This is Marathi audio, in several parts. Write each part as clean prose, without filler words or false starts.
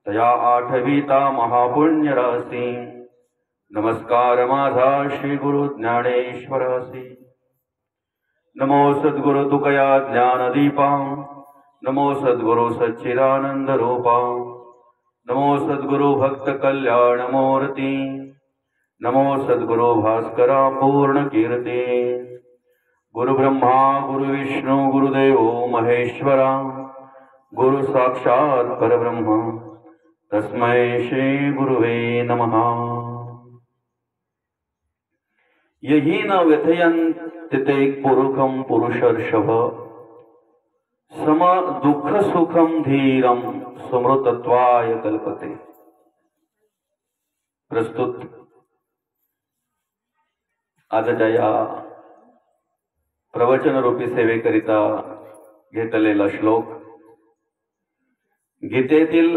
तया आठवीता महापुण्यरासी। नमस्कार माझा श्री गुरु ज्ञानेश्वरासी। नमो सद्गुरु तुकया ज्ञानदीपा। नमो सद्गुरु सच्चिदानंद रूपा। नमो सद्गुरु भक्त कल्याण मूर्ति। नमो सद्गुरु भास्करा पूर्ण कीर्ति। गुरु ब्रह्मा गुरु विष्णु गुरुदेव महेश्वरा। गुरु साक्षात् परब्रह्म तस्मै श्री गुरुवे नमः। यही न व्यथयन्ते पुरुषं पुरुषर्षभ। सम दुःख सुखम धीरम सुमृतत्वाय कल्पते। प्रस्तुत आजच्या या प्रवचन रूपी सेवेकरिता घेतलेला श्लोक गीतेतील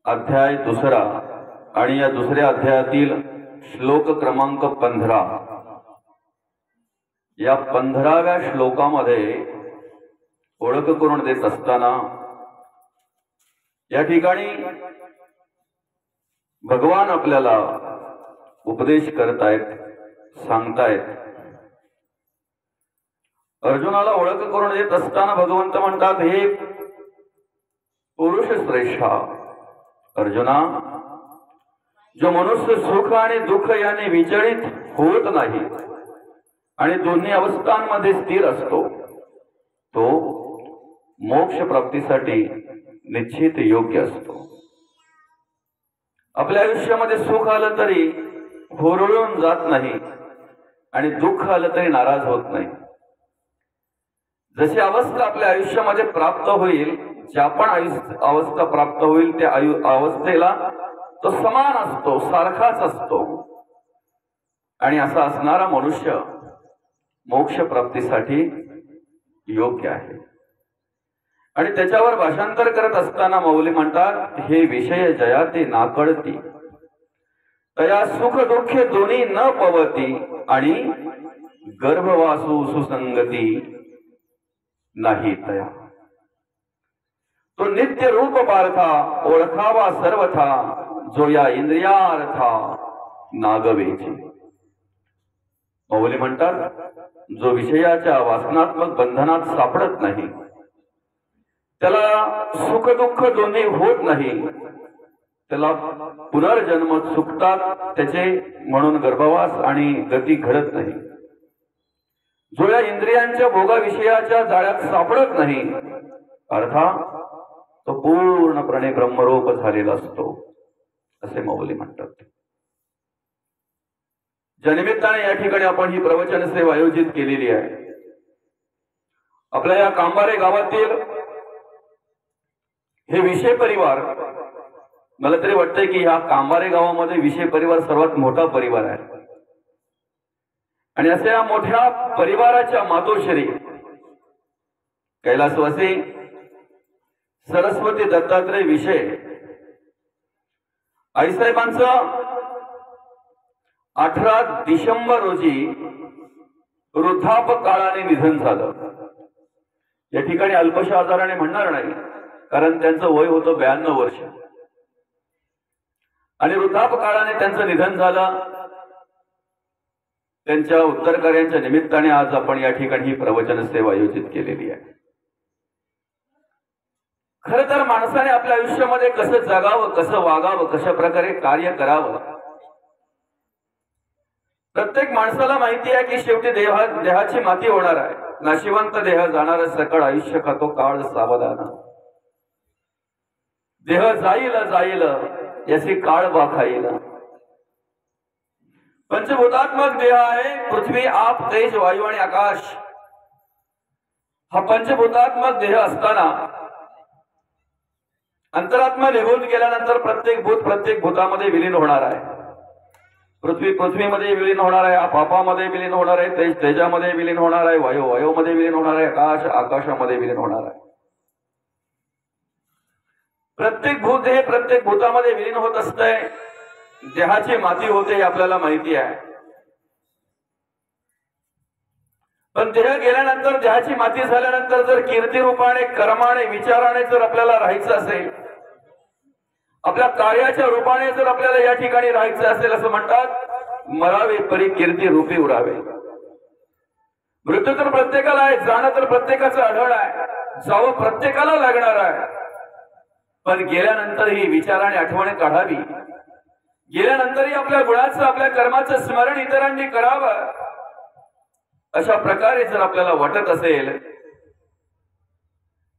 अध्याय 2 आणि या दुसऱ्या अध्यायातील श्लोक क्रमांक 15। या 15व्या श्लोकामध्ये ओळख करून देत असताना या ठिकाणी भगवान आपल्याला उपदेश करतायत, सांगतायत। अर्जुनाला ओळख करून देत असताना भगवंत म्हणतात, हे पुरुष श्रेष्ठा अर्जुना, जो मनुष्य सुख आणि दुःख याने विचलित होत नाही आणि दोन्ही अवस्थांमध्ये स्थिर असतो, तो मोक्ष प्राप्तीसाठी निश्चित योग्य असतो। आपल्या आयुष्यामध्ये सुख आलं तरी हुरळून जात नाही आणि दुःख आलं तरी नाराज होत नाही। जशी अवस्था आपल्या आयुष्यामध्ये प्राप्त होईल, ज्या पण अवस्था प्राप्त होईल त्या अवस्थेला तो समान असतो, सारखाच असतो। आणि असा असणारा मनुष्य मोक्ष प्राप्तीसाठी योग्य आहे। आणि त्याच्यावर भाषांतर करत असताना मौली म्हणतात, हे विषय जया ते नाकळती, तया सुख दुःखे दोन्ही न पवती, आणि गर्भवासू सुसंगती नाही तया। तो नित्य रूप पार्था ओळखावा सर्वथा, जो या इंद्रियार्था नागवेची। मौली म्हणतात, जो विषयाच्या वासनात्मक बंधनात सापडत नाही, त्याला सुख दुःख दोन्ही होत नाही, त्याला पुनर्जन्म चुकतात त्याचे, म्हणून गर्भवास आणि गती घडत नाही। जो या इंद्रियांच्या भोगाविषयाच्या जाळ्यात सापडत नाही, अर्थात तो पूर्णपणे ब्रह्मरूप झालेला असतो, असे मौली म्हणतात। ज्या निमित्ताने या ठिकाणी आपण ही प्रवचन सेवा आयोजित केलेली आहे, आपल्या या कांबारे गावातील हे विषय परिवार, मला तरी वाटतंय की या कांबारे गावामध्ये विषय परिवार सर्वात मोठा परिवार आहे। आणि अशा या मोठ्या परिवाराच्या मातोश्री कैलासवासी सरस्वती दत्तात्रय विषय आईसाहेबांचं 18 डिसेंबर रोजी वृद्धापकाळाने निधन झालं। या ठिकाणी अल्पशा आजाराने म्हणणार नाही, कारण त्यांचं वय होतं 92 वर्ष आणि वृद्धापकाळाने त्यांचं निधन झालं। त्यांच्या उत्तरकार्यांच्या निमित्ताने आज आपण या ठिकाणी ही प्रवचन सेवा आयोजित केलेली आहे। खरं तर माणसाने आपल्या आयुष्यामध्ये कसं जगावं, कसं वागावं, कशा प्रकारे कार्य करावं, प्रत्येक माणसाला माहिती आहे की शेवटी देहाची माती होणार आहे। नाशिवंत देह जाणार सकळ आयुष्य खातो काळ सावधान। देह जाईल जाईल याची काळ बाखाईल। पंचभूतात्मक देह आहे पृथ्वी आप तेज वायू आणि आकाश। हा पंचभूतात्मक देह असताना अंतरात्मा निघून गेल्यानंतर प्रत्येक भूतामध्ये विलीन होणार आहे। पृथ्वीमध्ये विलीन होणार आहे, पापामध्ये विलीन होणार आहे, तेज तेजामध्ये विलीन होणार आहे, वायूमध्ये विलीन होणार आहे, आकाश आकाशामध्ये विलीन होणार आहे। प्रत्येक भूत हे प्रत्येक भूतामध्ये विलीन होत असतंय। देहाची माती होते हे आपल्याला माहिती आहे, पण देह गेल्यानंतर देहाची माती झाल्यानंतर जर कीर्ती रूपाने कर्माने विचाराने जर आपल्याला राहायचं असेल आपल्या कार्याच्या रूपाने जर आपल्याला या ठिकाणी राहायचं असेल असं म्हणतात, मरावे परी कीर्ती रूपी उरावे. मृत्यू तर प्रत्येकाला आहे, जाणं तर प्रत्येकाचं आढळ आहे, जावं प्रत्येकाला लागणार आहे. पण गेल्यानंतर ही विचाराने आठवण काढावी. गेल्यानंतरही आपल्या गुणाचं आपल्या कर्माचं स्मरण इतरांनी करावं. अशा प्रकारे जर आपल्याला वाटत असेल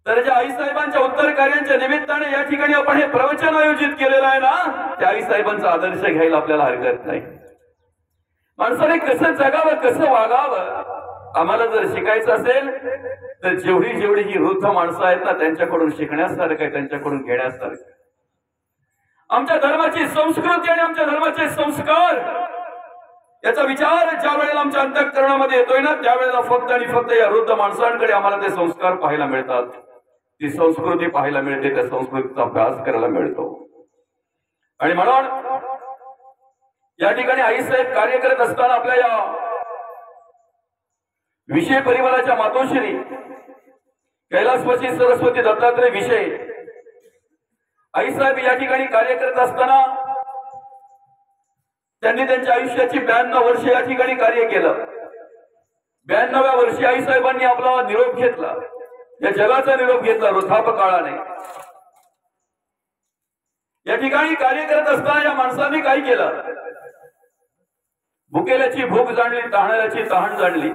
तर ज्या आईसाहेबांच्या उत्तर कार्यांच्या निमित्ताने या ठिकाणी आपण हे प्रवचन आयोजित केलेलं आहे ना, त्या आईसाहेबांचा आदर्श घ्यायला आपल्याला हरकत नाही. माणसाने कसं जगावं, कसं वागावं आम्हाला जर शिकायचं असेल तर जेवढी जेवढी ही वृद्ध माणसं आहेत ना, त्यांच्याकडून शिकण्यासारखं आहे, त्यांच्याकडून घेण्यासारखं. आमच्या धर्माची संस्कृती आणि आमच्या धर्माचे संस्कार याचा विचार ज्या वेळेला आमच्या अंतःकरणामध्ये येतोय ना, त्यावेळेला फक्त आणि फक्त या वृद्ध माणसांकडे आम्हाला ते संस्कार पाहायला मिळतात, ती संस्कृती पाहायला मिळते, त्या संस्कृतीचा अभ्यास करायला मिळतो. आणि म्हणून या ठिकाणी आईसाहेब कार्य करत असताना आपल्या या विषय परिवाराच्या मातोश्री कैलासवासी सरस्वती दत्तात्रय विषय आईसाहेब या ठिकाणी कार्य करत असताना त्यांनी त्यांच्या आयुष्याची 92 वर्ष या ठिकाणी कार्य केलं. 92व्या वर्षी आईसाहेबांनी आपला निरोप घेतला, या जगाचा निरोप घेतला वृद्धापकाळाने. या ठिकाणी कार्य करत असताना या माणसांनी काय केलं? भुकेल्याची भूक जाणली, तहाण्याची तहान जाणली.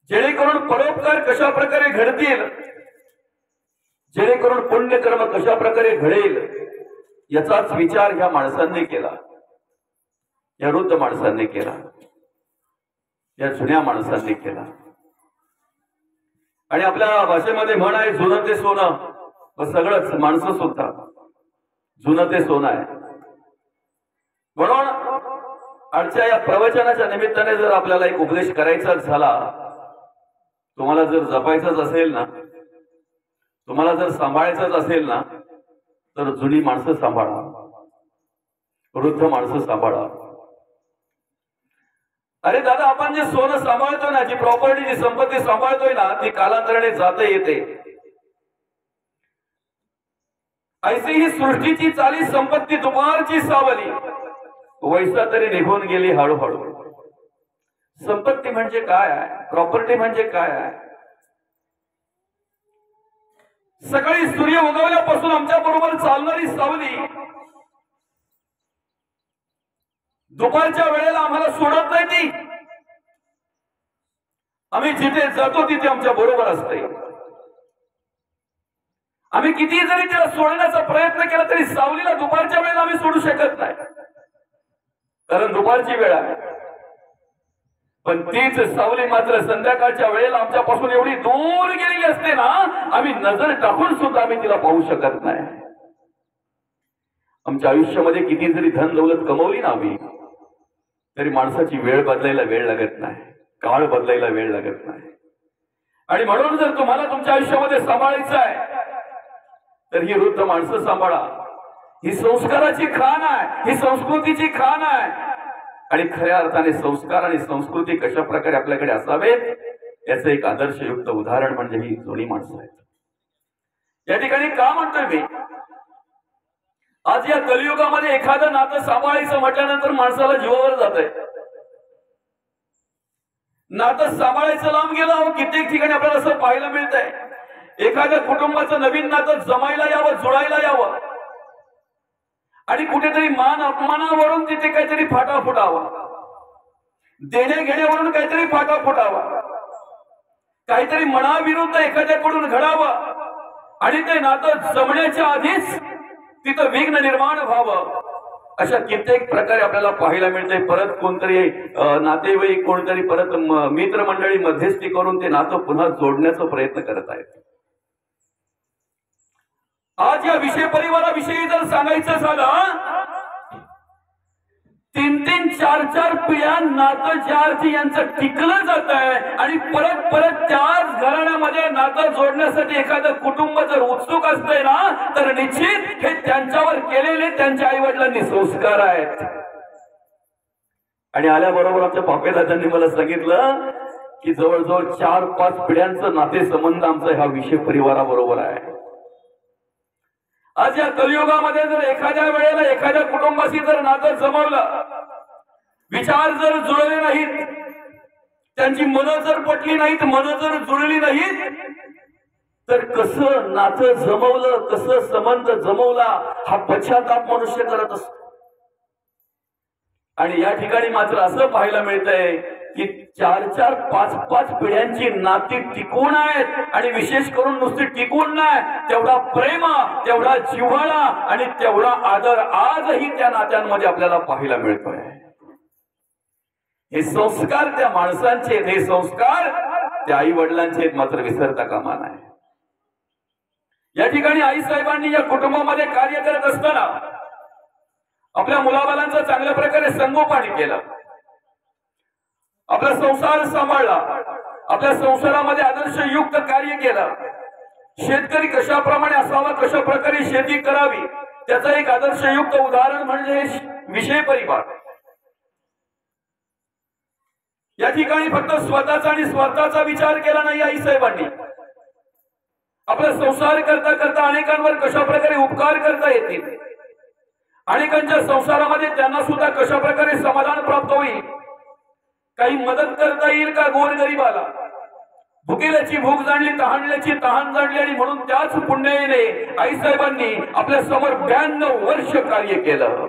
जेणेकरून परोपकार कशा प्रकारे घडतील, जेणेकरून पुण्यकर्म कशा प्रकारे घडेल, याचाच विचार ह्या माणसांनी केला, या वृद्ध माणसांनी केला, या जुन्या माणसांनी केला. आणि आपल्या भाषेमध्ये म्हण आहे, जुनं ते सोनं. व सगळंच माणसं सुद्धा जुनं ते सोनं आहे. म्हणून आजच्या या प्रवचनाच्या निमित्ताने जर आपल्याला एक उपदेश करायचाच झाला, तुम्हाला जर जपायचंच असेल ना, तुम्हाला जर सांभाळायचंच असेल ना, तर जुनी माणसं सांभाळा, वृद्ध माणसं सांभाळा. अरे दादा, आपण जे सोनं सांभाळतोय ना, जी प्रॉपर्टी, जी संपत्ती सांभाळतोय ना, ती कालांतराने जाते येते. ऐसी ही सृष्टीची चाली संपत्ती दुपारची सावली, वैसा तरी निघून गेली हळूहळू. संपत्ती म्हणजे काय आहे? प्रॉपर्टी म्हणजे काय आहे? सकाळी सूर्य उगवल्यापासून आमच्या बरोबर चालणारी सावली दुपारच्या वेळेला आम्हाला सोडत नाही. ती आम्ही जिथे जातो तिथे आमच्या बरोबर असते. आम्ही किती जरी तिला सोडण्याचा प्रयत्न केला तरी सावलीला दुपारच्या वेळेला आम्ही सोडू शकत नाही, कारण दुपारची वेळ आहे. पण तीच सावली मात्र संध्याकाळच्या वेळेला आमच्यापासून एवढी दूर गेलेली असते ना, आम्ही नजर टाकून सुद्धा आम्ही तिला पाहू शकत नाही. आमच्या आयुष्यामध्ये किती जरी धन दौलत कमवली ना आम्ही, तरी माणसाची वेळ बदलायला वेळ लागत नाही, काळ बदलायला वेळ लागत नाही. आणि म्हणून जर तुम्हाला तुमच्या आयुष्यामध्ये सांभाळायचं आहे तर ही वृद्ध माणसं सांभाळा. ही संस्काराची खाण आहे, ही संस्कृतीची खाण आहे. आणि खऱ्या अर्थाने संस्कार आणि संस्कृती कशा प्रकारे आपल्याकडे असावेत याचं एक आदर्शयुक्त उदाहरण म्हणजे ही जुनी माणसं आहेत. या ठिकाणी का म्हणतोय मी, आज या कलियुगामध्ये एखादं नातं सांभाळायचं म्हटल्यानंतर माणसाला जीवावर जातंय. नातं सांभाळायचं लांब गेलं, कित्येक ठिकाणी आपल्याला असं पाहायला मिळतंय. एखाद्या कुटुंबाचं नवीन नातं जमायला यावं, जुळायला यावं, आणि कुठेतरी मान अपमानावरून तिथे काहीतरी फाटा फुटावा, देण्या घेण्यावरून काहीतरी फाटा फुटावा, काहीतरी मनाविरुद्ध एखाद्याकडून घडावं, आणि ते नातं जमण्याच्या आधीच तिथं विघ्न निर्माण व्हावं. अशा कित्येक प्रकारे आपल्याला पाहायला मिळते. परत कोणतरी नातेवाईक, कोणतरी परत मित्रमंडळी मध्यस्थी करून ते नातं पुन्हा जोडण्याचा प्रयत्न करत आहेत. आज या विषय परिवाराविषयी जर सांगायचं झालं, 3-3, 4-4 पिढ्या नातं ज्याची यांचं टिकलं जात आहे, आणि परत परत त्याच घराण्यामध्ये नातं जोडण्यासाठी एखादं कुटुंब जर उत्सुक असतंय ना, तर निश्चित हे त्यांच्यावर केलेले त्यांच्या आई वडिलांनी संस्कार आहेत. आणि आल्याबरोबर आमच्या पापेदादांनी मला सांगितलं की जवळजवळ 4-5 पिढ्यांचं नातेसंबंध आमचा ह्या विषय परिवाराबरोबर आहे. आज या कलियुगामध्ये जर एखाद्या वेळेला एखाद्या कुटुंबाशी जर नातं जमवलं, विचार जर जुळले नाहीत, त्यांची मनं जर पटली नाहीत, मनं जर जुळली नाहीत, तर कसं नातं जमवलं, कसं संबंध जमवला हा पश्चाताप मनुष्य करत असतो. आणि या ठिकाणी मात्र असं पाहायला मिळतंय की 4-4, 5-5 पिढ्यांची नाती टिकून आहेत. आणि विशेष करून नुसती टिकून नाही, तेवढा प्रेम, तेवढा जिव्हाळा आणि तेवढा आदर आजही त्या नात्यांमध्ये आपल्याला पाहायला मिळतोय. हे संस्कार त्या माणसांचे, हे संस्कार त्या आई वडिलांचे मात्र विसरता कामा नये. या ठिकाणी आई साहेबांनी या कुटुंबामध्ये कार्य करत असताना आपल्या मुलाबालांचं चांगल्या प्रकारे संगोपन केलं, आपला संसार सांभाळला, आपल्या संसारामध्ये आदर्शयुक्त कार्य केलं. शेतकरी कशाप्रमाणे असावा, कशा प्रकारे शेती करावी, त्याचं एक आदर्शयुक्त उदाहरण म्हणजे विषय परिवार. या ठिकाणी फक्त स्वतःचा आणि स्वार्थाचा विचार केला नाही आई साहेबांनी. आपला संसार करता करता अनेकांवर कशा प्रकारे उपकार करता येतील, अनेकांच्या संसारामध्ये त्यांना सुद्धा कशा प्रकारे समाधान प्राप्त होईल, काही मदत करता येईल का गोरगरिबाला. भुकेल्याची भूक जाणली, तहानल्याची तहान जाणली, आणि म्हणून त्याच पुण्याईने आई साहेबांनी आपल्या समोर 92 वर्ष कार्य केलं.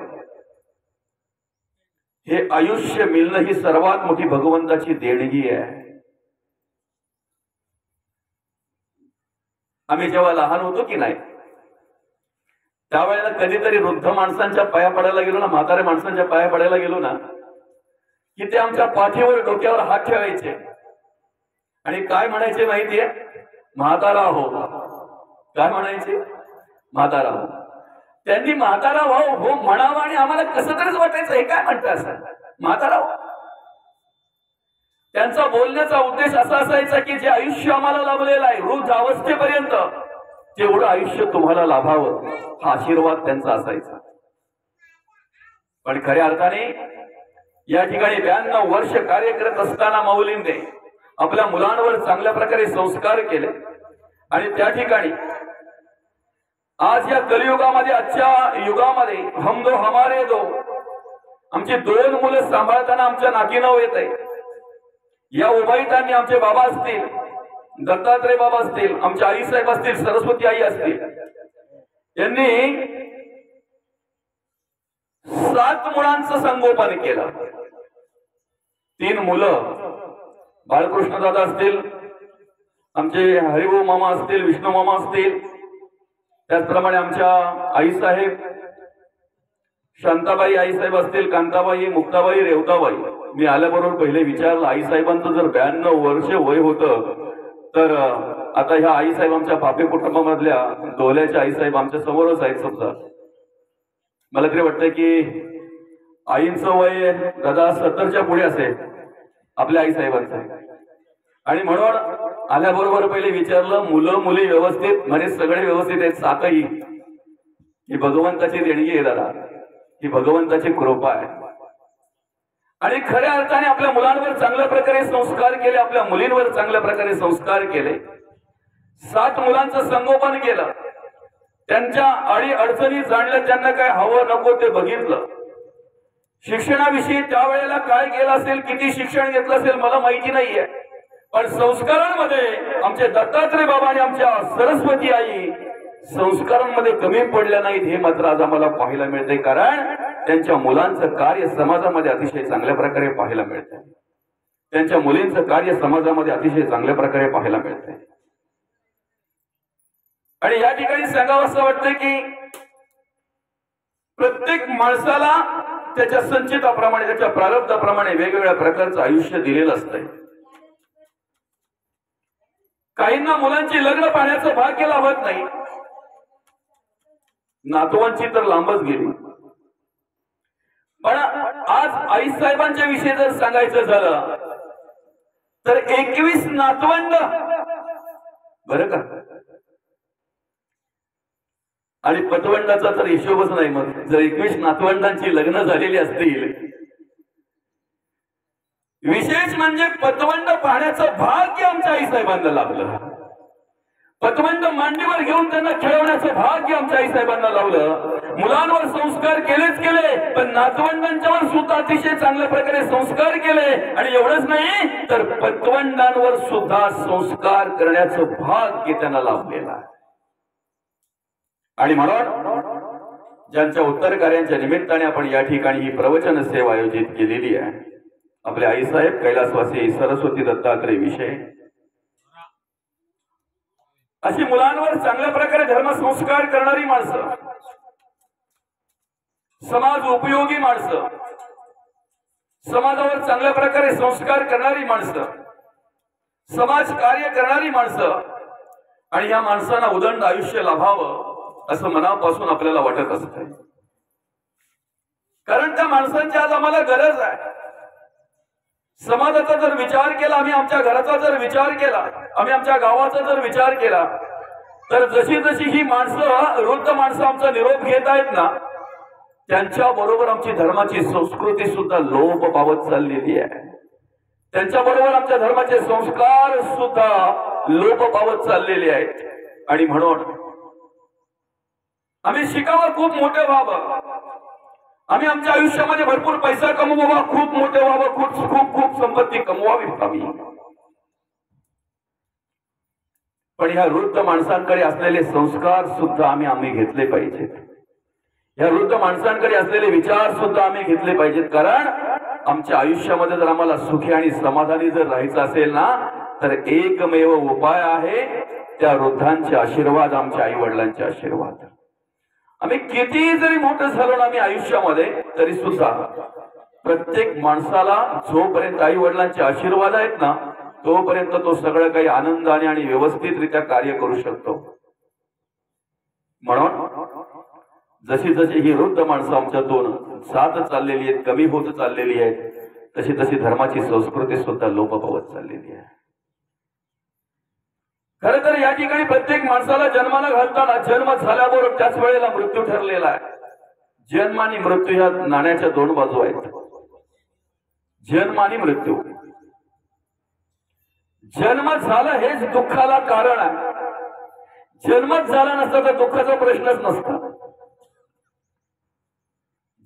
हे आयुष्य मिळणं ही सर्वात मोठी भगवंताची देणगी आहे. आम्ही जेव्हा लहान होतो की नाही, त्यावेळेला कधीतरी वृद्ध माणसांच्या पाया पडायला गेलो ना, म्हाताऱ्या माणसांच्या पाया पडायला गेलो ना, की ते आमच्या पाठीवर, डोक्यावर हात ठेवायचे आणि काय म्हणायचे माहितीये, म्हातारा हो. काय म्हणायचे, म्हातारा हो. त्यांनी म्हातारा हो म्हणावं आणि आम्हाला कसं तरीच वाटायचं, हे काय म्हणतात असं म्हातारा हो. त्यांचा बोलण्याचा उद्देश असा असायचा की जे आयुष्य आम्हाला लाभलेलं आहे वृद्ध अवस्थेपर्यंत, तेवढं आयुष्य तुम्हाला लाभावं, हा आशीर्वाद त्यांचा असायचा. पण खऱ्या अर्थाने या ठिकाणी 92 वर्ष कार्य करत असताना माऊलींनी आपल्या मुलांवर चांगल्या प्रकारे संस्कार केले. आणि त्या ठिकाणी आज या कलियुगामध्ये, आजच्या युगामध्ये हम दो हमारे दो, आमची 2 मुलं सांभाळताना आमच्या नाकी नाव येत आहे. या उभाईतांनी आमचे बाबा असतील, दत्तात्रय बाबा असतील, आमच्या आई साहेब असतील, सरस्वती आई असतील, यांनी 7 मुलांचं संगोपन केलं. 3 मुलं, बाळकृष्ण दादा असतील, आमचे हरिभाऊ मामा असतील, विष्णू मामा असतील, त्याचप्रमाणे आमच्या आई साहेब शांताबाई आई साहेब असतील, कांताबाई, मुक्ताबाई, रेवताबाई. मी आल्याबरोबर पहिले विचारलं, आई साहेबांचं जर 92 वर्ष वय होतं, तर आता ह्या आई साहेब आमच्या पापे कुटुंबामधल्या डोल्याच्या आई साहेब आमच्या समोरच आहेत. समजा मला तरी वाटतं की आईंचं वय दादा 70च्या पुढे असेल आपल्या आई साहेबांचं. आणि म्हणून आल्याबरोबर पहिले विचारलं, मुलं मुली व्यवस्थित, म्हणजे सगळे व्यवस्थित आहेत, 7ही. ही भगवंताची देणगी आहे दादा, ही भगवंताची कृपा आहे. आणि खऱ्या अर्थाने आपल्या मुलांवर चांगल्या प्रकारे संस्कार केले, आपल्या मुलींवर चांगल्या प्रकारे संस्कार केले. 7 मुलांचं संगोपन केलं, त्यांच्या अडी अडचणी जाणल्या, त्यांना काय हवं नको ते बघितलं. शिक्षणाविषयी त्यावेळेला काय केलं असेल, किती शिक्षण घेतलं असेल मला माहिती नाहीये, पण संस्कारांमध्ये आमचे दत्तात्रय बाबा आणि आमच्या सरस्वती आई संस्कारांमध्ये कमी पडल्या नाहीत, हे मात्र आज आम्हाला पाहायला मिळते. कारण त्यांच्या मुलांचं कार्य समाजामध्ये अतिशय चांगल्या प्रकारे पाहायला मिळते, त्यांच्या मुलींचं कार्य समाजामध्ये अतिशय चांगल्या प्रकारे पाहायला मिळते. आणि या ठिकाणी सांगावं असं वाटतं की प्रत्येक माणसाला त्याच्या संचिताप्रमाणे, त्याच्या प्रारब्धाप्रमाणे वेगवेगळ्या प्रकारचं आयुष्य दिलेलं असतंय. काहींना मुलांची लग्न पाहण्याचं भाग्य लाभत नाही, नातवांची तर लांबच गेली. पण आज आई साहेबांच्या विषयी जर सांगायचं झालं तर 21 नातवंड, बरं का, आणि पतवंडाचा तर हिशोबच नाही. मग जर 21 नातवंडांची लग्न झालेली असतील, विशेष म्हणजे पतवंड पाहण्याचं भाग्य आमच्या आई साहेबांना लाभलं. पतवंत मांडीवर घेऊन त्यांना खेळवण्याचं भाग्य आमच्या आईसाहेबांना लावलं. मुलांवर संस्कार केलेच केले, पण नातवंडांच्यावर सुद्धा अतिशय चांगल्या प्रकारे संस्कार केले. आणि एवढंच नाही तर पतवंडांवर सुद्धा संस्कार करण्याचं भाग्य त्यांना लाभलेलं आहे. आणि म्हणून ज्यांच्या उत्तर कार्यांच्या निमित्ताने आपण या ठिकाणी ही प्रवचन सेवा आयोजित केलेली आहे, आपले आईसाहेब कैलासवासी सरस्वती दत्तात्रय विषय अशी मुलांवर चांगल्या प्रकारे धर्मसंस्कार करणारी माणसं, समाज उपयोगी माणसं, समाजावर चांगल्या प्रकारे संस्कार करणारी माणसं, समाज कार्य करणारी माणसं, आणि या माणसांना उदंड आयुष्य लाभावं असं मनापासून आपल्याला वाटत असत. कारण त्या माणसांची आज आम्हाला गरज आहे. समाजाचा जर विचार केला, आम्ही आमच्या घराचा जर विचार केला, आम्ही आमच्या गावाचा जर विचार केला, तर जशी जशी ही माणसं वृद्ध माणसं आमचा निरोप घेत आहेत ना, त्यांच्या बरोबर आमची धर्माची संस्कृती सुद्धा लोप पावत चाललेली आहे. त्यांच्या बरोबर आमच्या धर्माचे संस्कार सुद्धा लोप पावत चाललेले आहेत. आणि म्हणून आम्ही शिकावं, खूप मोठे व्हावं, आम्ही आमच्या आयुष्यामध्ये भरपूर पैसा कमवावा, खूप मोठे व्हावं, खूप खूप खूप संपत्ती कमवावी आम्ही. पण ह्या वृद्ध माणसांकडे असलेले संस्कार सुद्धा आम्ही घेतले पाहिजेत. या वृद्ध माणसांकडे असलेले विचार सुद्धा आम्ही घेतले पाहिजेत. कारण आमच्या आयुष्यामध्ये जर आम्हाला सुखी आणि समाधानी जर राहायचं असेल ना, तर एकमेव उपाय आहे त्या वृद्धांचे आशीर्वाद, आमच्या आई वडिलांचे आशीर्वाद. आम्ही किती जरी मोठं झालो ना आम्ही आयुष्यामध्ये, तरी सुद्धा प्रत्येक माणसाला जोपर्यंत आई वडिलांचे आशीर्वाद आहेत ना, तोपर्यंत तो सगळं काही आनंदाने आणि व्यवस्थितरित्या कार्य करू शकतो. म्हणून जशी जशी ही वृद्ध माणसं आमच्यातून जात चाललेली आहेत, कमी होत चाललेली आहेत, तशी तशी धर्माची संस्कृती सुद्धा लोप पावत चाललेली आहे. खरं तर या ठिकाणी प्रत्येक माणसाला जन्माला घालताना जन्म झाल्याबरोबर त्याच वेळेला मृत्यू ठरलेला आहे. जन्म आणि मृत्यू ह्या नाण्याच्या दोन बाजू आहेत. जन्म आणि मृत्यू. जन्म झालं हेच दुःखाला कारण आहे. जन्मच झाला नसता तर दुःखाचा प्रश्नच नसता.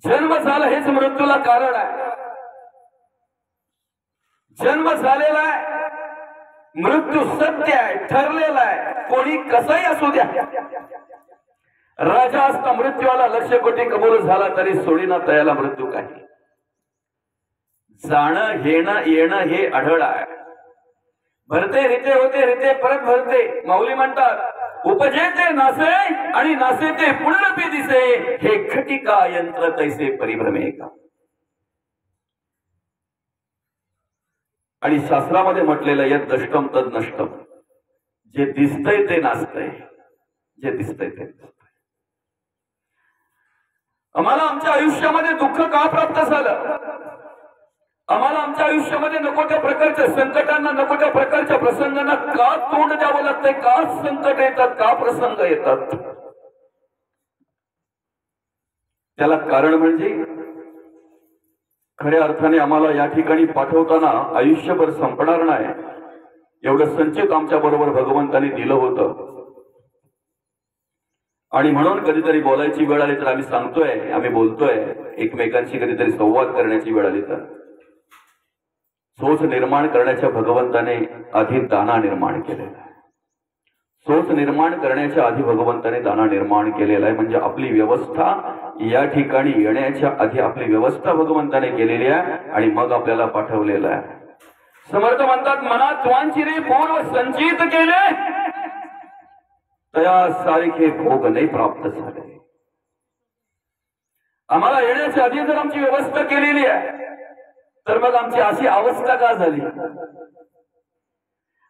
जन्म झाला हेच मृत्यूला कारण आहे. जन्म झालेला आहे, मृत्यू सत्य आहे, ठरलेला आहे. कोणी कसाही असू द्या, राजा असता मृत्यूला लक्ष कोटी कबूल झाला तरी सोडीना तयाला मृत्यू काही. जाणं घेणं येणं हे आढळ आहे. भरते रीते होते रीते परत भरते. माऊली म्हणतात, उपजे ते नासे आणि नासे ते पुनरपी दिसे, हे खटिका यंत्र तैसे परिभ्रमे का. आणि शास्त्रामध्ये म्हटलेलं यद दष्टम तद नष्टम, जे दिसतंय ते नाचतंय, जे दिसतंय ते नसतंय. आम्हाला आमच्या आयुष्यामध्ये दुःख का प्राप्त झालं, आम्हाला आमच्या आयुष्यामध्ये नको त्या प्रकारच्या संकटांना, नको त्या प्रकारच्या प्रसंगांना का तोंड द्यावं लागतंय, का संकट येतात, का प्रसंग येतात, त्याला कारण म्हणजे खऱ्या अर्थाने आम्हाला या ठिकाणी पाठवताना आयुष्यभर संपणार नाही एवढं संचित आमच्या बरोबर भगवंतांनी दिलं होतं. आणि म्हणून कधीतरी बोलायची वेळ आली तर आम्ही सांगतोय, आम्ही बोलतोय, एकमेकांशी कधीतरी संवाद करण्याची वेळ आली तर सोच निर्माण करण्याच्या भगवंताने आधी दाना निर्माण केलेला आहे. सोच निर्माण करण्याच्या आधी भगवंताने दाना निर्माण केलेला आहे. म्हणजे आपली व्यवस्था या ठिकाणी येण्याच्या आधी आपली व्यवस्था भगवंताने केलेली आहे आणि मग आपल्याला पाठवलेलं आहे. समर्थ म्हणतात, मनात वांचिरे पूर्व संचित केले, तयासारखे भोग नाही प्राप्त झाले. आम्हाला येण्याच्या आधी जर आमची व्यवस्था केलेली आहे तर मग आमची अशी अवस्था का झाली.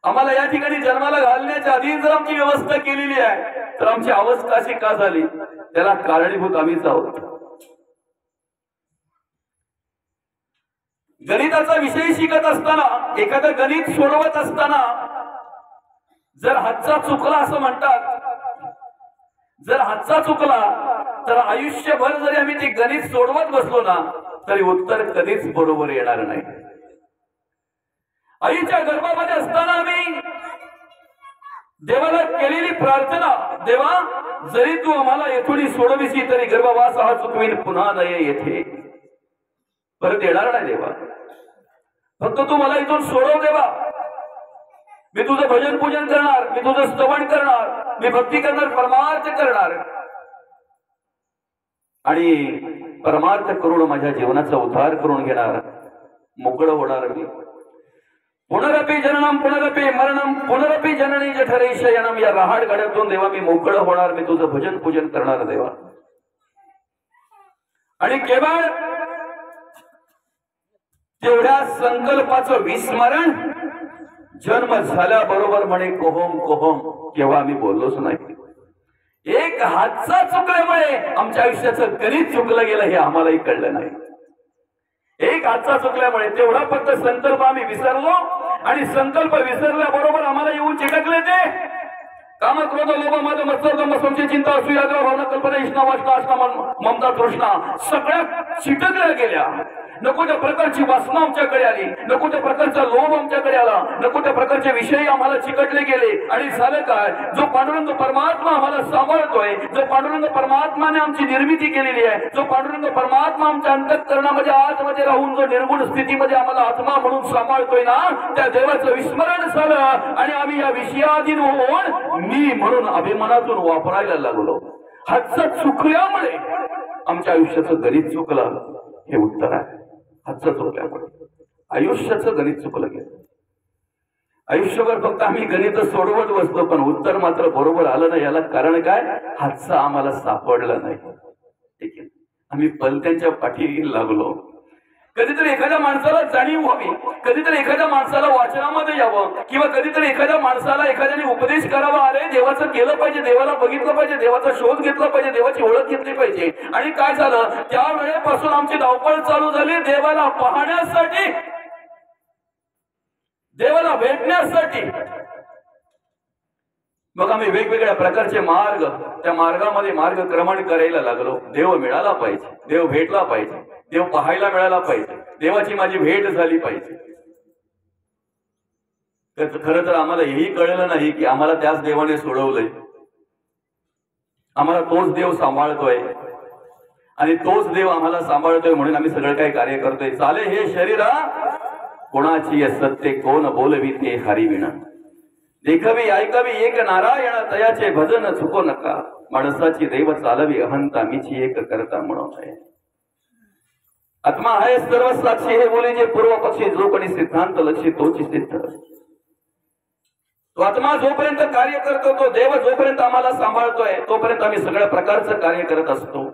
आम्हाला या ठिकाणी जन्माला घालण्याच्या आधी जर आमची व्यवस्था केलेली आहे तर आमची अवस्था अशी का झाली, त्याला कारणीभूत आम्हीच आहोत. गणिताचा विषय शिकत असताना, एखादं गणित सोडवत असताना जर हातचा चुकला असं म्हणतात, जर हातचा चुकला तर आयुष्यभर जरी आम्ही ते गणित सोडवत बसलो ना तरी उत्तर कधीच बरोबर येणार नाही. आईच्या गर्भामध्ये असताना आम्ही देवाला केलेली प्रार्थना, देवा जरी तू आम्हाला येथून सोडविसी तरी गर्भवास हा चुकवीन पुन्हा नये येथे परत येणार नाही देवा, फक्त तू मला इथून सोडव देवा. मी तुझं भजन पूजन करणार, मी तुझं स्तवन करणार, मी भक्ती करणार, परमार्थ करणार आणि परमार्थ करून माझ्या जीवनाचा उद्धार करून घेणार, मोकळं होणार मी. पुनरपी जननम पुनरपी मरणम पुनरपी जननी जठरे शयनम, या रहाड गाड्यातून देवा मी मोकळं होणार, मी तुझं भजन पूजन करणार देवा. आणि केवळ तेवढ्या संकल्पाचं विस्मरण जन्म झाल्याबरोबर म्हणे कोहम कोहम, केव्हा आम्ही बोललोच नाही. एक हातचा चुकल्यामुळे आमच्या आयुष्याचं गणित चुकलं गेलं हे आम्हालाही कळलं नाही. एक हातचा चुकल्यामुळे तेवढा फक्त संकल्प आम्ही विसरलो आणि संकल्प विसरल्याबरोबर आम्हाला येऊन चिटकले ते काम, क्रोध, लोभ, मद, मत्सर, दंभ, संशय, चिंता, असूया, भावना, कल्पना, इष्णा, वासना, आशा, ममता, तृष्णा सगळ्या चिटकल्या गेल्या. नको त्या प्रकारची वासना आमच्याकडे आली, नको त्या प्रकारचा लोभ आमच्याकडे आला, नको त्या प्रकारचे विषय आम्हाला चिकटले गेले. आणि झालं काय, जो पांडुरंग परमात्मा आम्हाला सांभाळतोय, जो पांडुरंग परमात्माने आमची निर्मिती केलेली आहे, जो पांडुरंग परमात्मा आमच्या अंतःकरणामध्ये आतमध्ये राहून जो निर्गुण स्थितीमध्ये आम्हाला आत्मा म्हणून सांभाळतोय ना, त्या देवाचं विस्मरण झालं आणि आम्ही या विषयाधीन होऊन मी म्हणून अभिमानातून वापरायला लागलो. हातचा चुकल्यामुळे आमच्या आयुष्याचं गणित चुकलं हे उत्तर आहे. हातचं चुकल्यामुळे आयुष्याचं गणित चुकलं गेलं. आयुष्यभर फक्त आम्ही गणित सोडवत बसतो पण उत्तर मात्र बरोबर आलं नाही. याला कारण काय, हातचं आम्हाला सापडलं नाही. ठीक आहे, आम्ही पलत्यांच्या पाठी लागलो. कधीतरी एखाद्या माणसाला जाणीव व्हावी, कधीतरी एखाद्या माणसाला वाचनामध्ये यावं, किंवा कधीतरी एखाद्या माणसाला एखाद्याने उपदेश करावा, अरे देवाचं केलं पाहिजे, देवाला बघितलं पाहिजे, देवाचा शोध घेतला पाहिजे, देवाची ओळख घेतली पाहिजे. आणि काय झालं, त्या वेळेपासून आमची धावपळ चालू झाली देवाला पाहण्यासाठी, देवाला भेटण्यासाठी. मग आम्ही वेगवेगळ्या प्रकारचे मार्ग, त्या मार्गामध्ये मार्गक्रमण करायला लागलो. देव मिळाला पाहिजे, देव भेटला पाहिजे, देव पाहायला मिळाला पाहिजे, देवाची माझी भेट झाली पाहिजे. तर खरं तर आम्हाला हेही कळलं नाही की आम्हाला त्याच देवाने सोडवलंय, आम्हाला तोच देव सांभाळतोय आणि तोच देव आम्हाला सांभाळतोय म्हणून आम्ही सगळं काही कार्य करतोय. चाले हे शरीरा कोणाची सत्य कोण बोलविते हरिविण, देखवी ऐकावी एक नारायण तयाचे भजन चुको नका, माणसाची देव चालवी अहंता मीची एक करता म्हणून आहे. आत्मा आहे सर्व साक्षी हे बोले जे पूर्व पक्षी जो कोणी सिद्धांत लक्षी तोची सिद्ध. तो आत्मा जोपर्यंत कार्य करतो, तो देव जोपर्यंत आम्हाला सांभाळतोय तोपर्यंत आम्ही सगळ्या प्रकारचं कार्य करत असतो.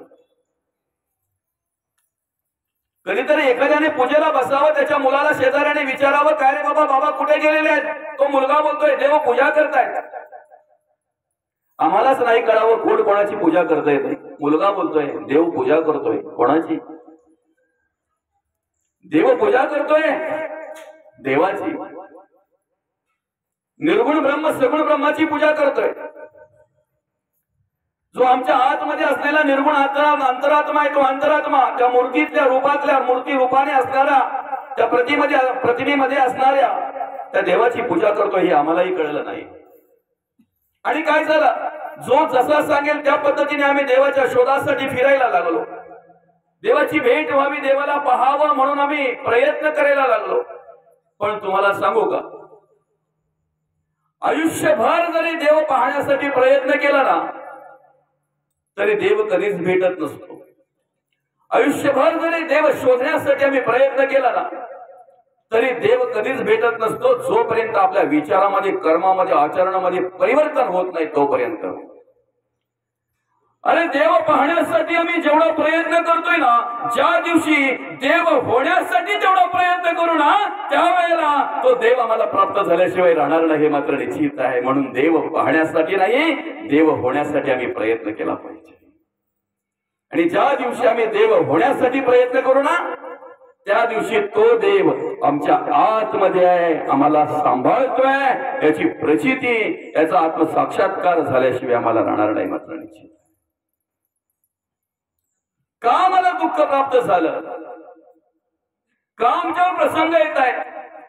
कधीतरी एखाद्याने पूजेला बसावं, त्याच्या मुलाला शेजाऱ्याने विचारावं, काय रे बाबा, बाबा कुठे गेलेले आहेत? तो मुलगा बोलतोय देव पूजा करतायत. आम्हालाच नाही कळावं कोण कोणाची पूजा करता येते. मुलगा बोलतोय देव पूजा करतोय, कोणाची? देव पूजा करतोय देवाची. निर्गुण ब्रह्म सगुण ब्रह्माची पूजा करतोय. जो आमच्या आतमध्ये असलेला निर्गुण अंतरात्मा आहे, तो अंतरात्मा त्या मूर्तीतल्या रूपातल्या मूर्ती रूपाने असणाऱ्या त्या प्रतिमेमध्ये असणाऱ्या त्या देवाची पूजा करतोय हे आम्हालाही कळलं नाही. आणि काय झालं, जो जसा सांगेल त्या पद्धतीने आम्ही देवाच्या शोधासाठी फिरायला लागलो. देवाची भेट व्हावी, देवाला पाहावं म्हणून आम्ही प्रयत्न करायला लागलो. पण तुम्हाला सांगू का, आयुष्यभर जरी देव पाहण्यासाठी प्रयत्न केला ना तरी देव कधीच भेटत नसतो. आयुष्यभर जरी देव शोधण्यासाठी आम्ही प्रयत्न केला ना तरी देव कधीच भेटत नसतो, जोपर्यंत आपल्या विचारामध्ये, कर्मामध्ये, आचरणामध्ये परिवर्तन होत नाही तोपर्यंत. अरे देव पाहण्यासाठी आम्ही जेवढा प्रयत्न करतोय ना, ज्या दिवशी देव होण्यासाठी जेवढा प्रयत्न करू ना त्यावेळेला तो देव आम्हाला प्राप्त झाल्याशिवाय राहणार नाही हे मात्र निश्चित आहे. म्हणून देव पाहण्यासाठी नाही, देव होण्यासाठी आम्ही प्रयत्न केला पाहिजे. आणि ज्या दिवशी आम्ही देव होण्यासाठी प्रयत्न करू ना त्या दिवशी तो देव आमच्या आतमध्ये आहे, आम्हाला सांभाळतोय, याची प्रचिती, याचा आत्मसाक्षात्कार झाल्याशिवाय आम्हाला राहणार नाही मात्र निश्चित. का मला दुःख प्राप्त झालं, का आमच्यावर प्रसंग येत आहे,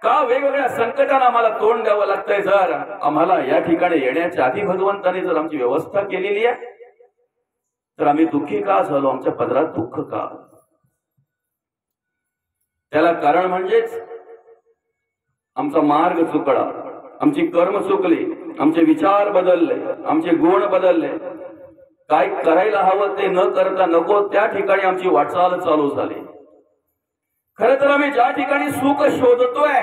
का वेगवेगळ्या संकटांना आम्हाला तोंड द्यावं लागतंय? जर आम्हाला या ठिकाणी येण्याच्या आधी भगवंताने जर आमची व्यवस्था केलेली आहे तर आम्ही दुःखी का झालो? आमच्या पदरात दुःख का? त्याला कारण म्हणजेच आमचा मार्ग चुकला, आमची कर्म चुकली, आमचे विचार बदलले, आमचे गुण बदलले, काय करायला हवं ते न करता नको त्या ठिकाणी आमची वाटचाल चालू झाली. खरं तर आम्ही ज्या ठिकाणी सुख शोधतोय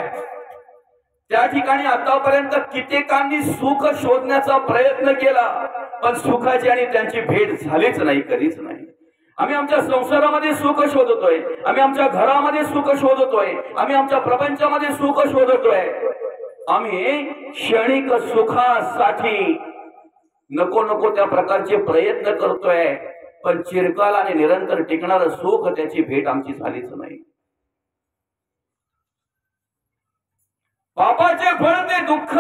त्या ठिकाणी आतापर्यंत कित्येकांनी सुख शोधण्याचा प्रयत्न केला, पण सुखाची आणि त्यांची भेट झालीच नाही, कधीच नाही. आम्ही आमच्या संसारामध्ये सुख शोधतोय, आम्ही आमच्या घरामध्ये सुख शोधतोय, आम्ही आमच्या प्रपंचामध्ये सुख शोधतोय. आम्ही क्षणिक सुखासाठी नको नको त्या प्रकारचे प्रयत्न करतोय, पण चिरकाल आणि निरंतर टिकणारं सुख त्याची भेट आमची झालीच नाही. पापाचे फळ ते दुःख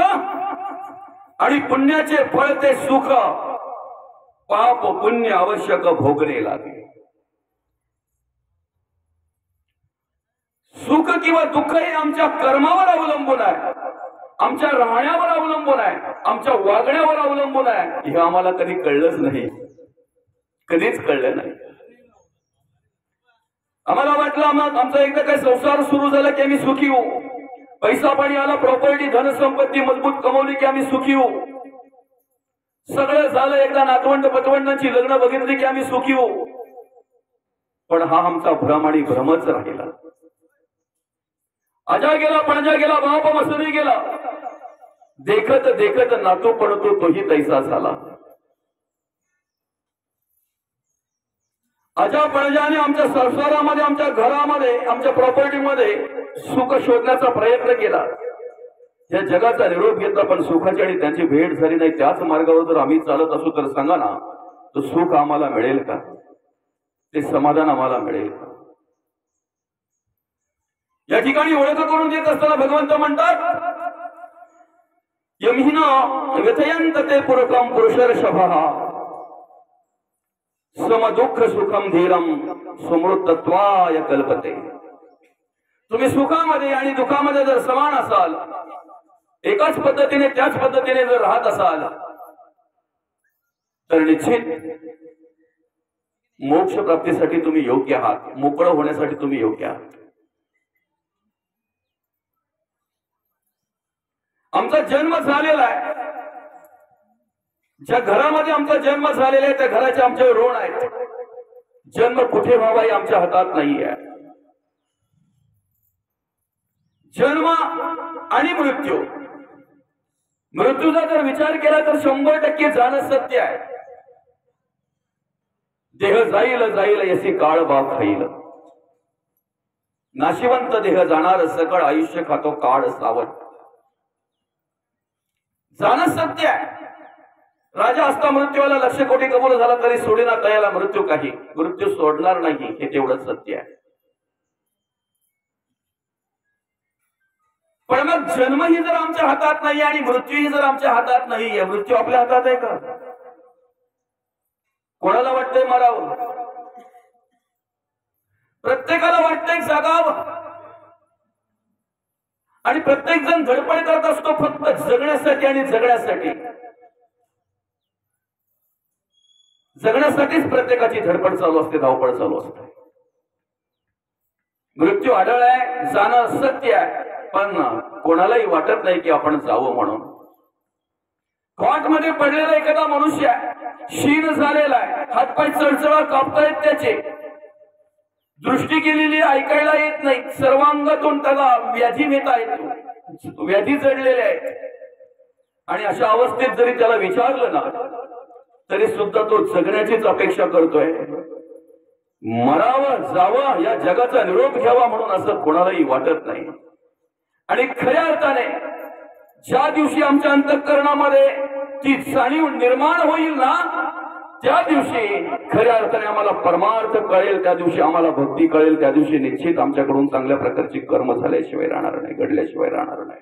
आणि पुण्याचे फळ ते सुख. पाप पुण्य आवश्यक भोगणे लागे. सुख किंवा दुःख हे आमच्या कर्मावर अवलंबून आहे, आमच्या राहण्यावर अवलंबून आहे, आमच्या वागण्यावर अवलंबून आहे. हे आम्हाला कधी कळलंच नाही, कधीच कळलं नाही. आम्हाला वाटलं आमचा एकदा काही संसार सुरू झाला की आम्ही सुखी होऊ, पैसा पाणी आला, प्रॉपर्टी धनसंपत्ती मजबूत कमवली की आम्ही सुखी होऊ, सगळं झालं, एकदा नातवंड पतवंडांची लग्न बघितली की आम्ही सुखी होऊ. पण हा आमचा भ्रम आणि भ्रमच राहिला. आजा गेला, पणजा गेला, बाप मसुरी गेला, देखत देखत नातू पडतो तोही तैसा झाला. आजा पणजाने आमच्या संसारामध्ये, आमच्या घरामध्ये, आमच्या प्रॉपर्टीमध्ये सुख शोधण्याचा प्रयत्न केला, या जगाचा निरोप घेतला, पण सुखाची आणि त्यांची भेट झाली नाही. त्याच मार्गावर जर आम्ही चालत असू तर सांगा ना, तो सुख आम्हाला मिळेल का? ते समाधान आम्हाला मिळेल का? या ठिकाणी ओळख करून देत असताना भगवंत म्हणतात, यमिहिन व्यथयंत ते पुरकम पुरुषर्षभः सम दुःख सुखम धीरम समृद्धत्वाय कल्पते. तुम्ही सुखामध्ये आणि दुःखामध्ये जर समान असाल, एकाच पद्धतीने त्याच पद्धतीने जर राहत असाल तर निश्चित मोक्ष प्राप्तीसाठी तुम्ही योग्य आहात, मोकळं होण्यासाठी तुम्ही योग्य आहात. आमचा जन्म झालेला आहे, ज्या घरामध्ये आमचा जन्म झालेला आहे त्या घराचे आमचे ऋण आहेत. जन्म कुठे व्हावा हे आमच्या हातात नाहीये. जन्म आणि मृत्यू, मृत्यूचा जर विचार केला तर 100% जाणं सत्य आहे. देह जाईल जाईल यसे काळ बाप खाईल, नाशिवंत देह जाणार सकळ आयुष्य खातो काळ सावट. जाणं सत्य आहे. राजा असता मृत्यूला 1,00,000 कोटी कबूल झाला तरी सोडेना तयाला मृत्यू काही, मृत्यू सोडणार नाही हे तेवढं सत्य आहे. पण मग जन्मही जर आमच्या हातात नाही आणि मृत्यूही जर आमच्या हातात नाही, मृत्यू आपल्या हातात आहे का? कोणाला वाटतंय मरावं? प्रत्येकाला वाटतंय जगावं, आणि प्रत्येक जण धडपड करत असतो फक्त जगण्यासाठी आणि जगण्यासाठी. जगण्यासाठीच प्रत्येकाची धडपड चालू असते, धावपळ चालू असते. मृत्यू आढळलाय, जाणं सत्य आहे, पण कोणालाही वाटत नाही की आपण जावं म्हणून. कॉटमध्ये पडलेला एखादा मनुष्य आहे, क्षीण झालेला आहे, हातपाय चळचळा कापतायत त्याचे, दृष्टी गेलेली ऐकायला येत नाही, सर्वांगातून त्याला व्याधी नेता येतो, व्याधी जडलेले आहेत. आणि अशा अवस्थेत जरी त्याला विचारलं ना तरी सुद्धा तो जगण्याचीच अपेक्षा करतोय. मरावं जावं, या जगाचा निरोप घ्यावा म्हणून असं कोणालाही वाटत नाही. आणि खऱ्या अर्थाने ज्या दिवशी आमच्या अंतःकरणामध्ये ती जाणीव निर्माण होईल ना, त्या दिवशी खऱ्या अर्थाने आम्हाला परमार्थ कळेल, त्या दिवशी आम्हाला भक्ती कळेल, त्या दिवशी निश्चित आमच्याकडून चांगल्या प्रकारची कर्म झाल्याशिवाय राहणार नाही, घडल्याशिवाय राहणार नाही.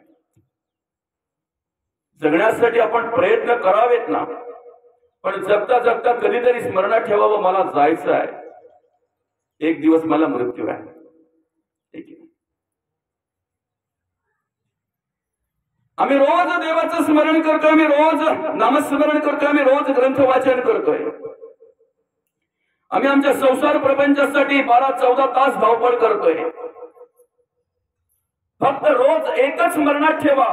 जगण्यासाठी आपण प्रयत्न करावेत ना, पण जगता जगता कधीतरी स्मरणात ठेवावं, मला जायचं आहे, एक दिवस मला मृत्यू आहे. आम्ही रोज देवाचं स्मरण करतोय, आम्ही रोज नामस्मरण करतोय, आम्ही रोज ग्रंथ वाचन करतोय. आम्ही आमच्या संसार प्रपंचासाठी 12-14 तास धावपळ करतोय. फक्त रोज एकच स्मरणात ठेवा,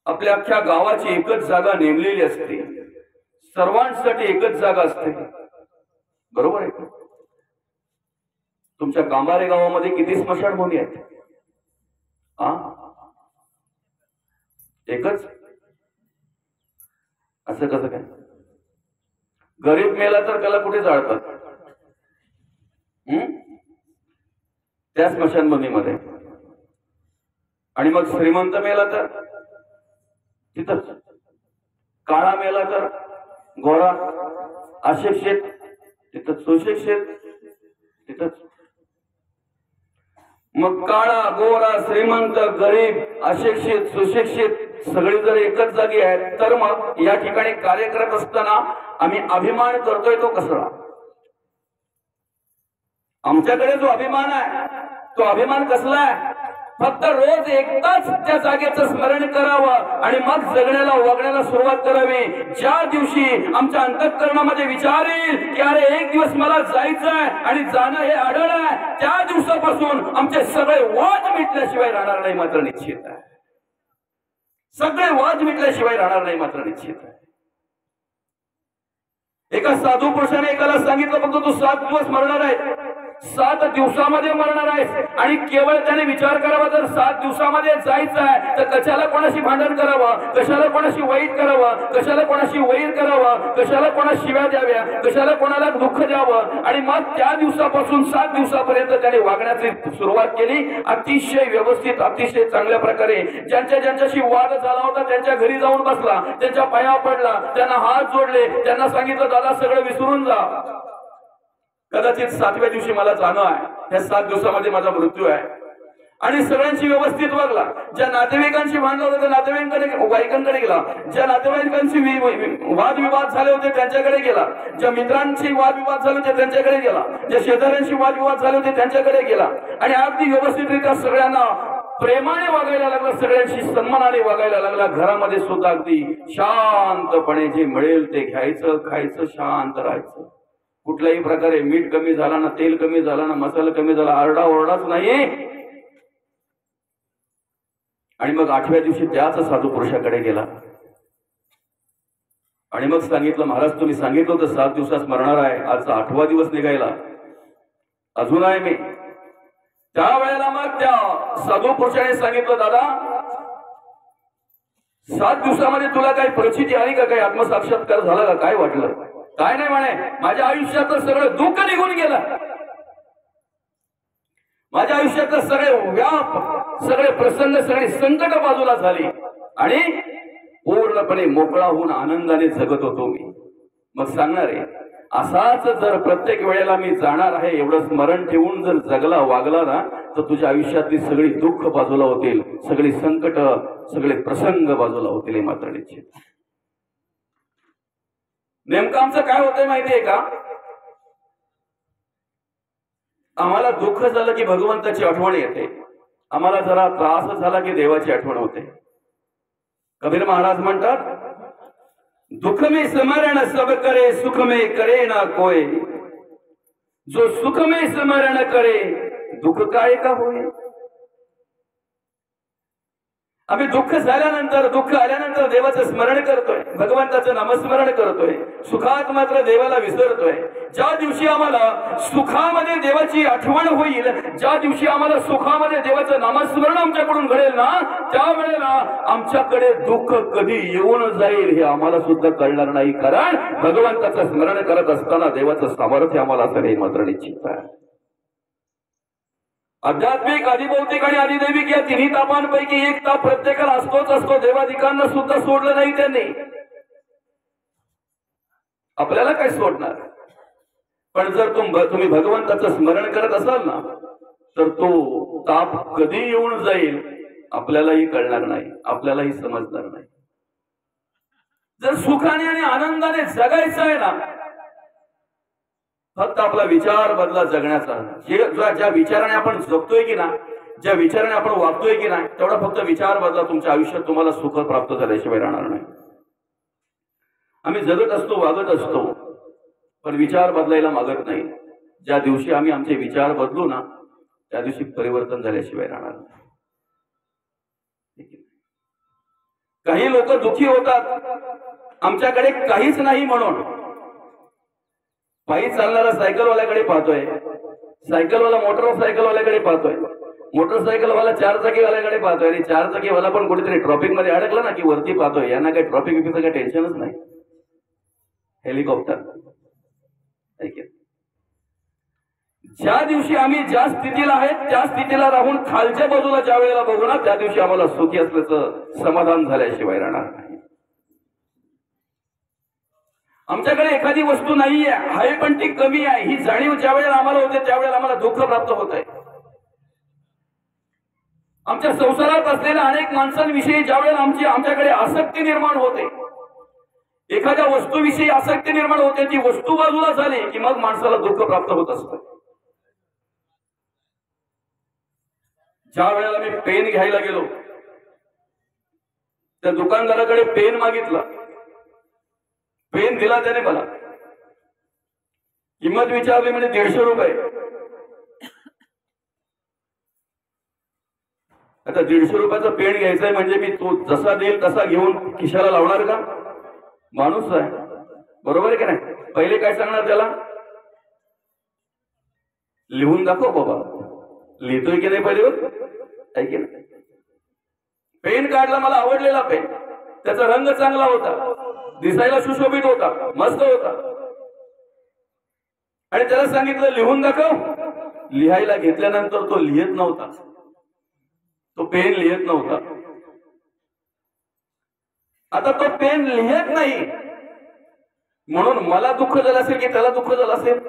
आपल्या अख्ख्या गावाची एकच जागा नेमलेली असते, सर्वांसाठी एकच जागा असते. बरोबर आहे? तुमच्या कांबारे गावामध्ये किती स्मशानभूमी आहेत? एकच? असं कसं काय? गरीब मेला तर त्याला कुठे जाळतात? त्या स्मशानभूमीमध्ये. आणि मग श्रीमंत मेला तर तिथंच, काळा मेला तर गोरा, अशिक्षित तिथंच, सुशिक्षित तिथंच. मग काळा गोरा श्रीमंत गरीब अशिक्षित सुशिक्षित सगळी जर एकच जागी आहेत, तर मग या ठिकाणी कार्य करत असताना आम्ही अभिमान करतोय तो कसला? आमच्याकडे जो अभिमान आहे तो अभिमान कसला आहे? फक्त रोज एकदाच त्या जागेचं स्मरण करावं आणि मग जगण्याला वागण्याला सुरुवात करावी. ज्या दिवशी आमच्या अंतःकरणामध्ये विचार येईल की अरे एक दिवस मला जायचंय आणि जाणं हे अडळ आहे, त्या दिवसापासून आमचे सगळे वाद मिटल्याशिवाय राहणार नाही मात्र निश्चित आहे. सगळे वाद मिटल्याशिवाय राहणार नाही मात्र निश्चित आहे. एका साधू पुरुषाने एकाला सांगितलं, फक्त तू 7 दिवस मरणार आहे, 7 दिवसामध्ये मरणार आहेस आणि केवळ त्याने विचार करावा, जर 7 दिवसामध्ये जायचं आहे तर कशाला कोणाशी भांडण करावं, कशाला कोणाशी वाईट करावं, कशाला कोणाशी वैर करावं, कशाला कोणा शिव्या द्याव्या, कशाला कोणाला दुःख द्यावं. आणि मग त्या दिवसापासून 7 दिवसापर्यंत त्याने वागण्याची सुरुवात केली. अतिशय व्यवस्थित, अतिशय चांगल्या प्रकारे. ज्यांच्याशी वाद झाला होता त्यांच्या घरी जाऊन बसला, त्यांच्या पाया पडला, त्यांना हात जोडले, त्यांना सांगितलं दादा सगळं विसरून जा, कदाचित 7व्या दिवशी मला जाणं आहे, या 7 दिवसामध्ये माझा मृत्यू आहे. आणि सगळ्यांशी व्यवस्थित वागला. ज्या नातेवाईकांशी भांडलं होतं त्या नातेवाईकांकडे गेला, ज्या नातेवाईकांशी वादविवाद झाले होते त्यांच्याकडे गेला, ज्या मित्रांशी वादविवाद झाले होते त्यांच्याकडे गेला, ज्या शेजाऱ्यांशी वादविवाद झाले होते त्यांच्याकडे गेला आणि अगदी व्यवस्थितरित्या सगळ्यांना प्रेमाने वागायला लागला, सगळ्यांशी सन्मानाने वागायला लागला. घरामध्ये सुद्धा अगदी शांतपणे जे मिळेल ते घ्यायचं, खायचं, शांत राहायचं. कुठल्याही प्रकारे मीठ कमी झाला ना, तेल कमी झाला ना, मसाला कमी झाला, आरडा ओरडाच नाही. आणि मग 8व्या दिवशी त्याच साधू पुरुषाकडे गेला आणि मग सांगितलं, महाराज तुम्ही सांगितलं होतं 7 दिवसात मरणार आहे, आजचा 8वा दिवस निघायला, अजून आहे मी. त्यावेळेला मग त्या साधू पुरुषाने सांगितलं, दादा 7 दिवसामध्ये तुला काही परिस्थिती आली का, काही आत्मसाक्षात्कार झाला का, काय वाटलं? काय नाही म्हणे, माझ्या आयुष्यातलं सगळं दुःख निघून गेलं, माझ्या आयुष्यातलं सगळे व्याप, सगळे प्रसंग, सगळी संकट बाजूला झाली आणि पूर्णपणे मोकळा होऊन आनंदाने जगत होतो मी. मग सांगणार आहे, असाच जर प्रत्येक वेळेला मी जाणार आहे एवढं स्मरण ठेवून जर जगला वागला ना, तर तुझ्या आयुष्यातली सगळी दुःख बाजूला होतील, सगळी संकट, सगळे प्रसंग बाजूला होतील, हे मात्र निश्चित. नेमकं आमचं काय होतंय माहितीये का? आम्हाला दुःख झालं की भगवंताची आठवण येते, आम्हाला जरा त्रास झाला की देवाची आठवण होते. कबीर महाराज म्हणतात, दुख में स्मरण सब करे, सुख में करे ना कोय, जो सुख में स्मरण करे दुःख काय का होय. आम्ही दुःख झाल्यानंतर, दुःख आल्यानंतर देवाचं स्मरण करतोय, भगवंताचं नामस्मरण करतोय, सुखात मात्र देवाला विसरतोय. ज्या दिवशी आम्हाला सुखामध्ये देवाची आठवण होईल, ज्या दिवशी आम्हाला सुखामध्ये देवाचं नामस्मरण आमच्याकडून घडेल ना, त्यावेळेला आमच्याकडे दुःख कधी येऊन जाईल हे आम्हाला सुद्धा कळणार नाही. कारण भगवंताचं स्मरण करत असताना देवाचं सामर्थ्य आम्हाला असं हे मात्र निश्चित आहे. आध्यात्मिक, अधिभौतिक आणि अधिदैविक या तिन्ही तापांपैकी एक ताप प्रत्येकाला असतोच असतो. देवाधिकांना सुद्धा सोडलं नाही त्यांनी, आपल्याला काय सोडणार. पण जर तुम्ही भगवंताचं स्मरण करत असाल ना, तर तो ताप कधी येऊन जाईल आपल्यालाही कळणार नाही, आपल्यालाही समजणार नाही. जर सुखाने आणि आनंदाने जगायचं आहे ना, फक्त आपला विचार बदला जगण्याचा. ज्या विचाराने आपण जगतोय की ना, ज्या विचाराने आपण वागतोय की नाही तेवढा फक्त विचार बदला, तुमच्या आयुष्यात तुम्हाला सुख प्राप्त झाल्याशिवाय राहणार नाही. आम्ही जगत असतो, वागत असतो, पण विचार बदलायला मागत नाही. ज्या दिवशी आम्ही आमचे विचार बदलू ना त्या दिवशी परिवर्तन झाल्याशिवाय राहणार नाही. काही लोक दुखी होतात आमच्याकडे काहीच नाही म्हणून. पायी चालणारा सायकलवाल्याकडे पाहतोय, सायकलवाला मोटरसायकलवाल्याकडे पाहतोय, मोटरसायकलवाला चारचाकीवाल्याकडे पाहतोय, आणि चारचाकीवाला पण कुठेतरी ट्रॉफिक मध्ये अडकला ना की वरती पाहतोय. यांना काही ट्रॉफिक विफिकचं काही टेन्शनच नाही. हेलिकॉप्टर. ज्या दिवशी आम्ही ज्या स्थितीला आहेत त्या स्थितीला राहून खालच्या बाजूला ज्या वेळेला बघू ना त्या दिवशी आम्हाला सुखी असल्याचं समाधान झाल्याशिवाय राहणार नाही. आमच्याकडे एखादी वस्तू नाहीये, आहे पण ती कमी आहे, ही जाणीव ज्या वेळेला आम्हाला होते त्यावेळेला आम्हाला दुःख प्राप्त होत आहे. आमच्या संसारात असलेल्या अनेक माणसांविषयी ज्या वेळेला आमच्याकडे आसक्ती निर्माण होते, एखाद्या वस्तूविषयी आसक्ती निर्माण होते, ती वस्तू बाजूला झाली की मग माणसाला दुःख प्राप्त होत असतं. ज्या वेळेला मी पेन घ्यायला गेलो त्या दुकानदाराकडे पेन मागितला, पेन दिला त्याने, मला किंमत विचारली, म्हणजे 150 रुपये. आता 150 रुपयाचा पेन घ्यायचाय म्हणजे मी तो जसा देईल तसा घेऊन खिशाला लावणार का? माणूस आहे, बरोबर आहे की नाही? पहिले काय सांगणार त्याला, लिहून दाखव बाबा, लिहितोय की नाही पहिले, ऐके ना. पेन काढला, मला आवडलेला पेन, त्याचा रंग चांगला होता, दिसायला सुशोभित होता, मस्त होता, आणि त्याला सांगितलं लिहून दाखव. लिहायला घेतल्यानंतर तो लिहित नव्हता, तो पेन लिहित नव्हता. आता तो पेन लिहित नाही म्हणून मला दुःख झालं असेल की त्याला दुःख झालं असेल?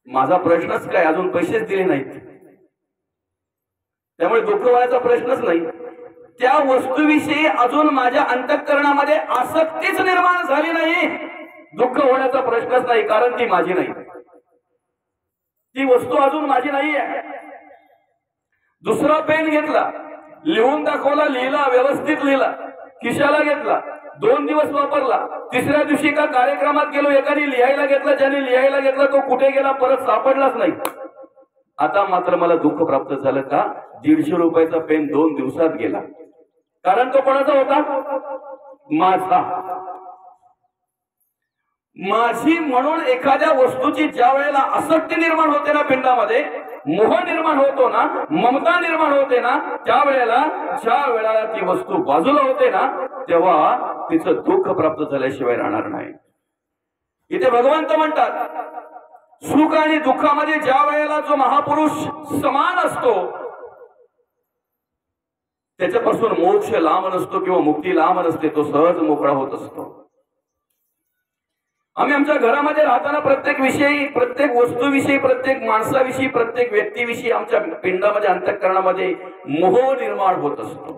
माझा प्रश्नच काय, अजून पैसेच दिले नाहीत, त्यामुळे दुःख व्हायचा प्रश्नच नाही. त्या वस्तूविषयी अजून माझ्या अंतःकरणामध्ये आसक्तीच निर्माण झाली नाही, दुःख होण्याचा प्रश्नच नाही, कारण ती माझी नाही, ती वस्तू अजून माझी नाही आहे. दुसरा पेन घेतला, लिहून दाखवला, लिहिला, व्यवस्थित लिहिला, खिशाला घेतला, 2 दिवस वापरला, तिसऱ्या दिवशी का कार्यक्रमात गेलो, एकाने लिहायला घेतला, ज्याने लिहायला घेतला तो कुठे गेला परत सापडलाच नाही. आता मात्र मला दुःख प्राप्त झालं का? 150 रुपयाचा पेन 2 दिवसात गेला. कारण तो कोणाचा होता? माझा. माझी म्हणून एखाद्या वस्तूची ज्या वेळेला आसक्ती निर्माण होते ना, पिंडामध्ये मोह निर्माण होतो ना, ममता निर्माण होते ना, ज्या वेळेला ती वस्तू बाजूला होते ना तेव्हा तिचं दुःख प्राप्त झाल्याशिवाय राहणार नाही. इथे भगवंत म्हणतात सुख आणि दुःखामध्ये ज्या वेळेला जो महापुरुष समान असतो त्याच्यापासून मोक्ष लांब नसतो किंवा मुक्ती लांब नसते, तो सहज मोकळा होत असतो. आम्ही आमच्या घरामध्ये राहताना प्रत्येक विषयी, प्रत्येक वस्तूविषयी, प्रत्येक माणसाविषयी, प्रत्येक व्यक्तीविषयी आमच्या पिंडामध्ये, अंतःकरणामध्ये मोह निर्माण होत असतो.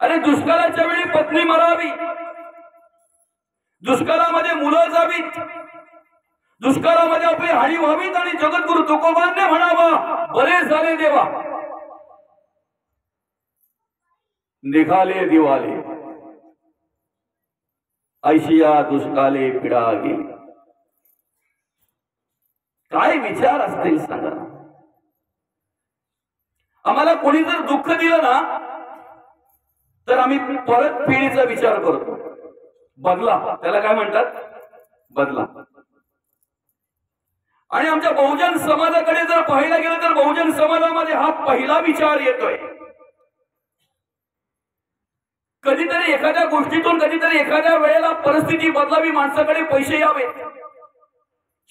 अरे दुष्काळाच्या वेळी पत्नी मरावी, दुष्काळामध्ये मुलं जावीत, दुष्काळामध्ये आपली हानी व्हावीत आणि जगद्गुरु तुकोबांनी म्हणावं बरे झाले देवा, निघाले दिवाले, ऐशिया दुष्काले पिढा गेली. काय विचार असतील सांगा ना. आम्हाला कोणी जर दुःख दिलं ना तर आम्ही परत पिढीचा विचार करतो, बदला, त्याला काय म्हणतात, बदला. आणि आमच्या बहुजन समाजाकडे जर पाहायला गेलं तर बहुजन समाजामध्ये हा पहिला विचार येतोय. कधीतरी एखाद्या गोष्टीतून, कधीतरी एखाद्या वेळेला परिस्थिती बदलावी, माणसाकडे पैसे यावे,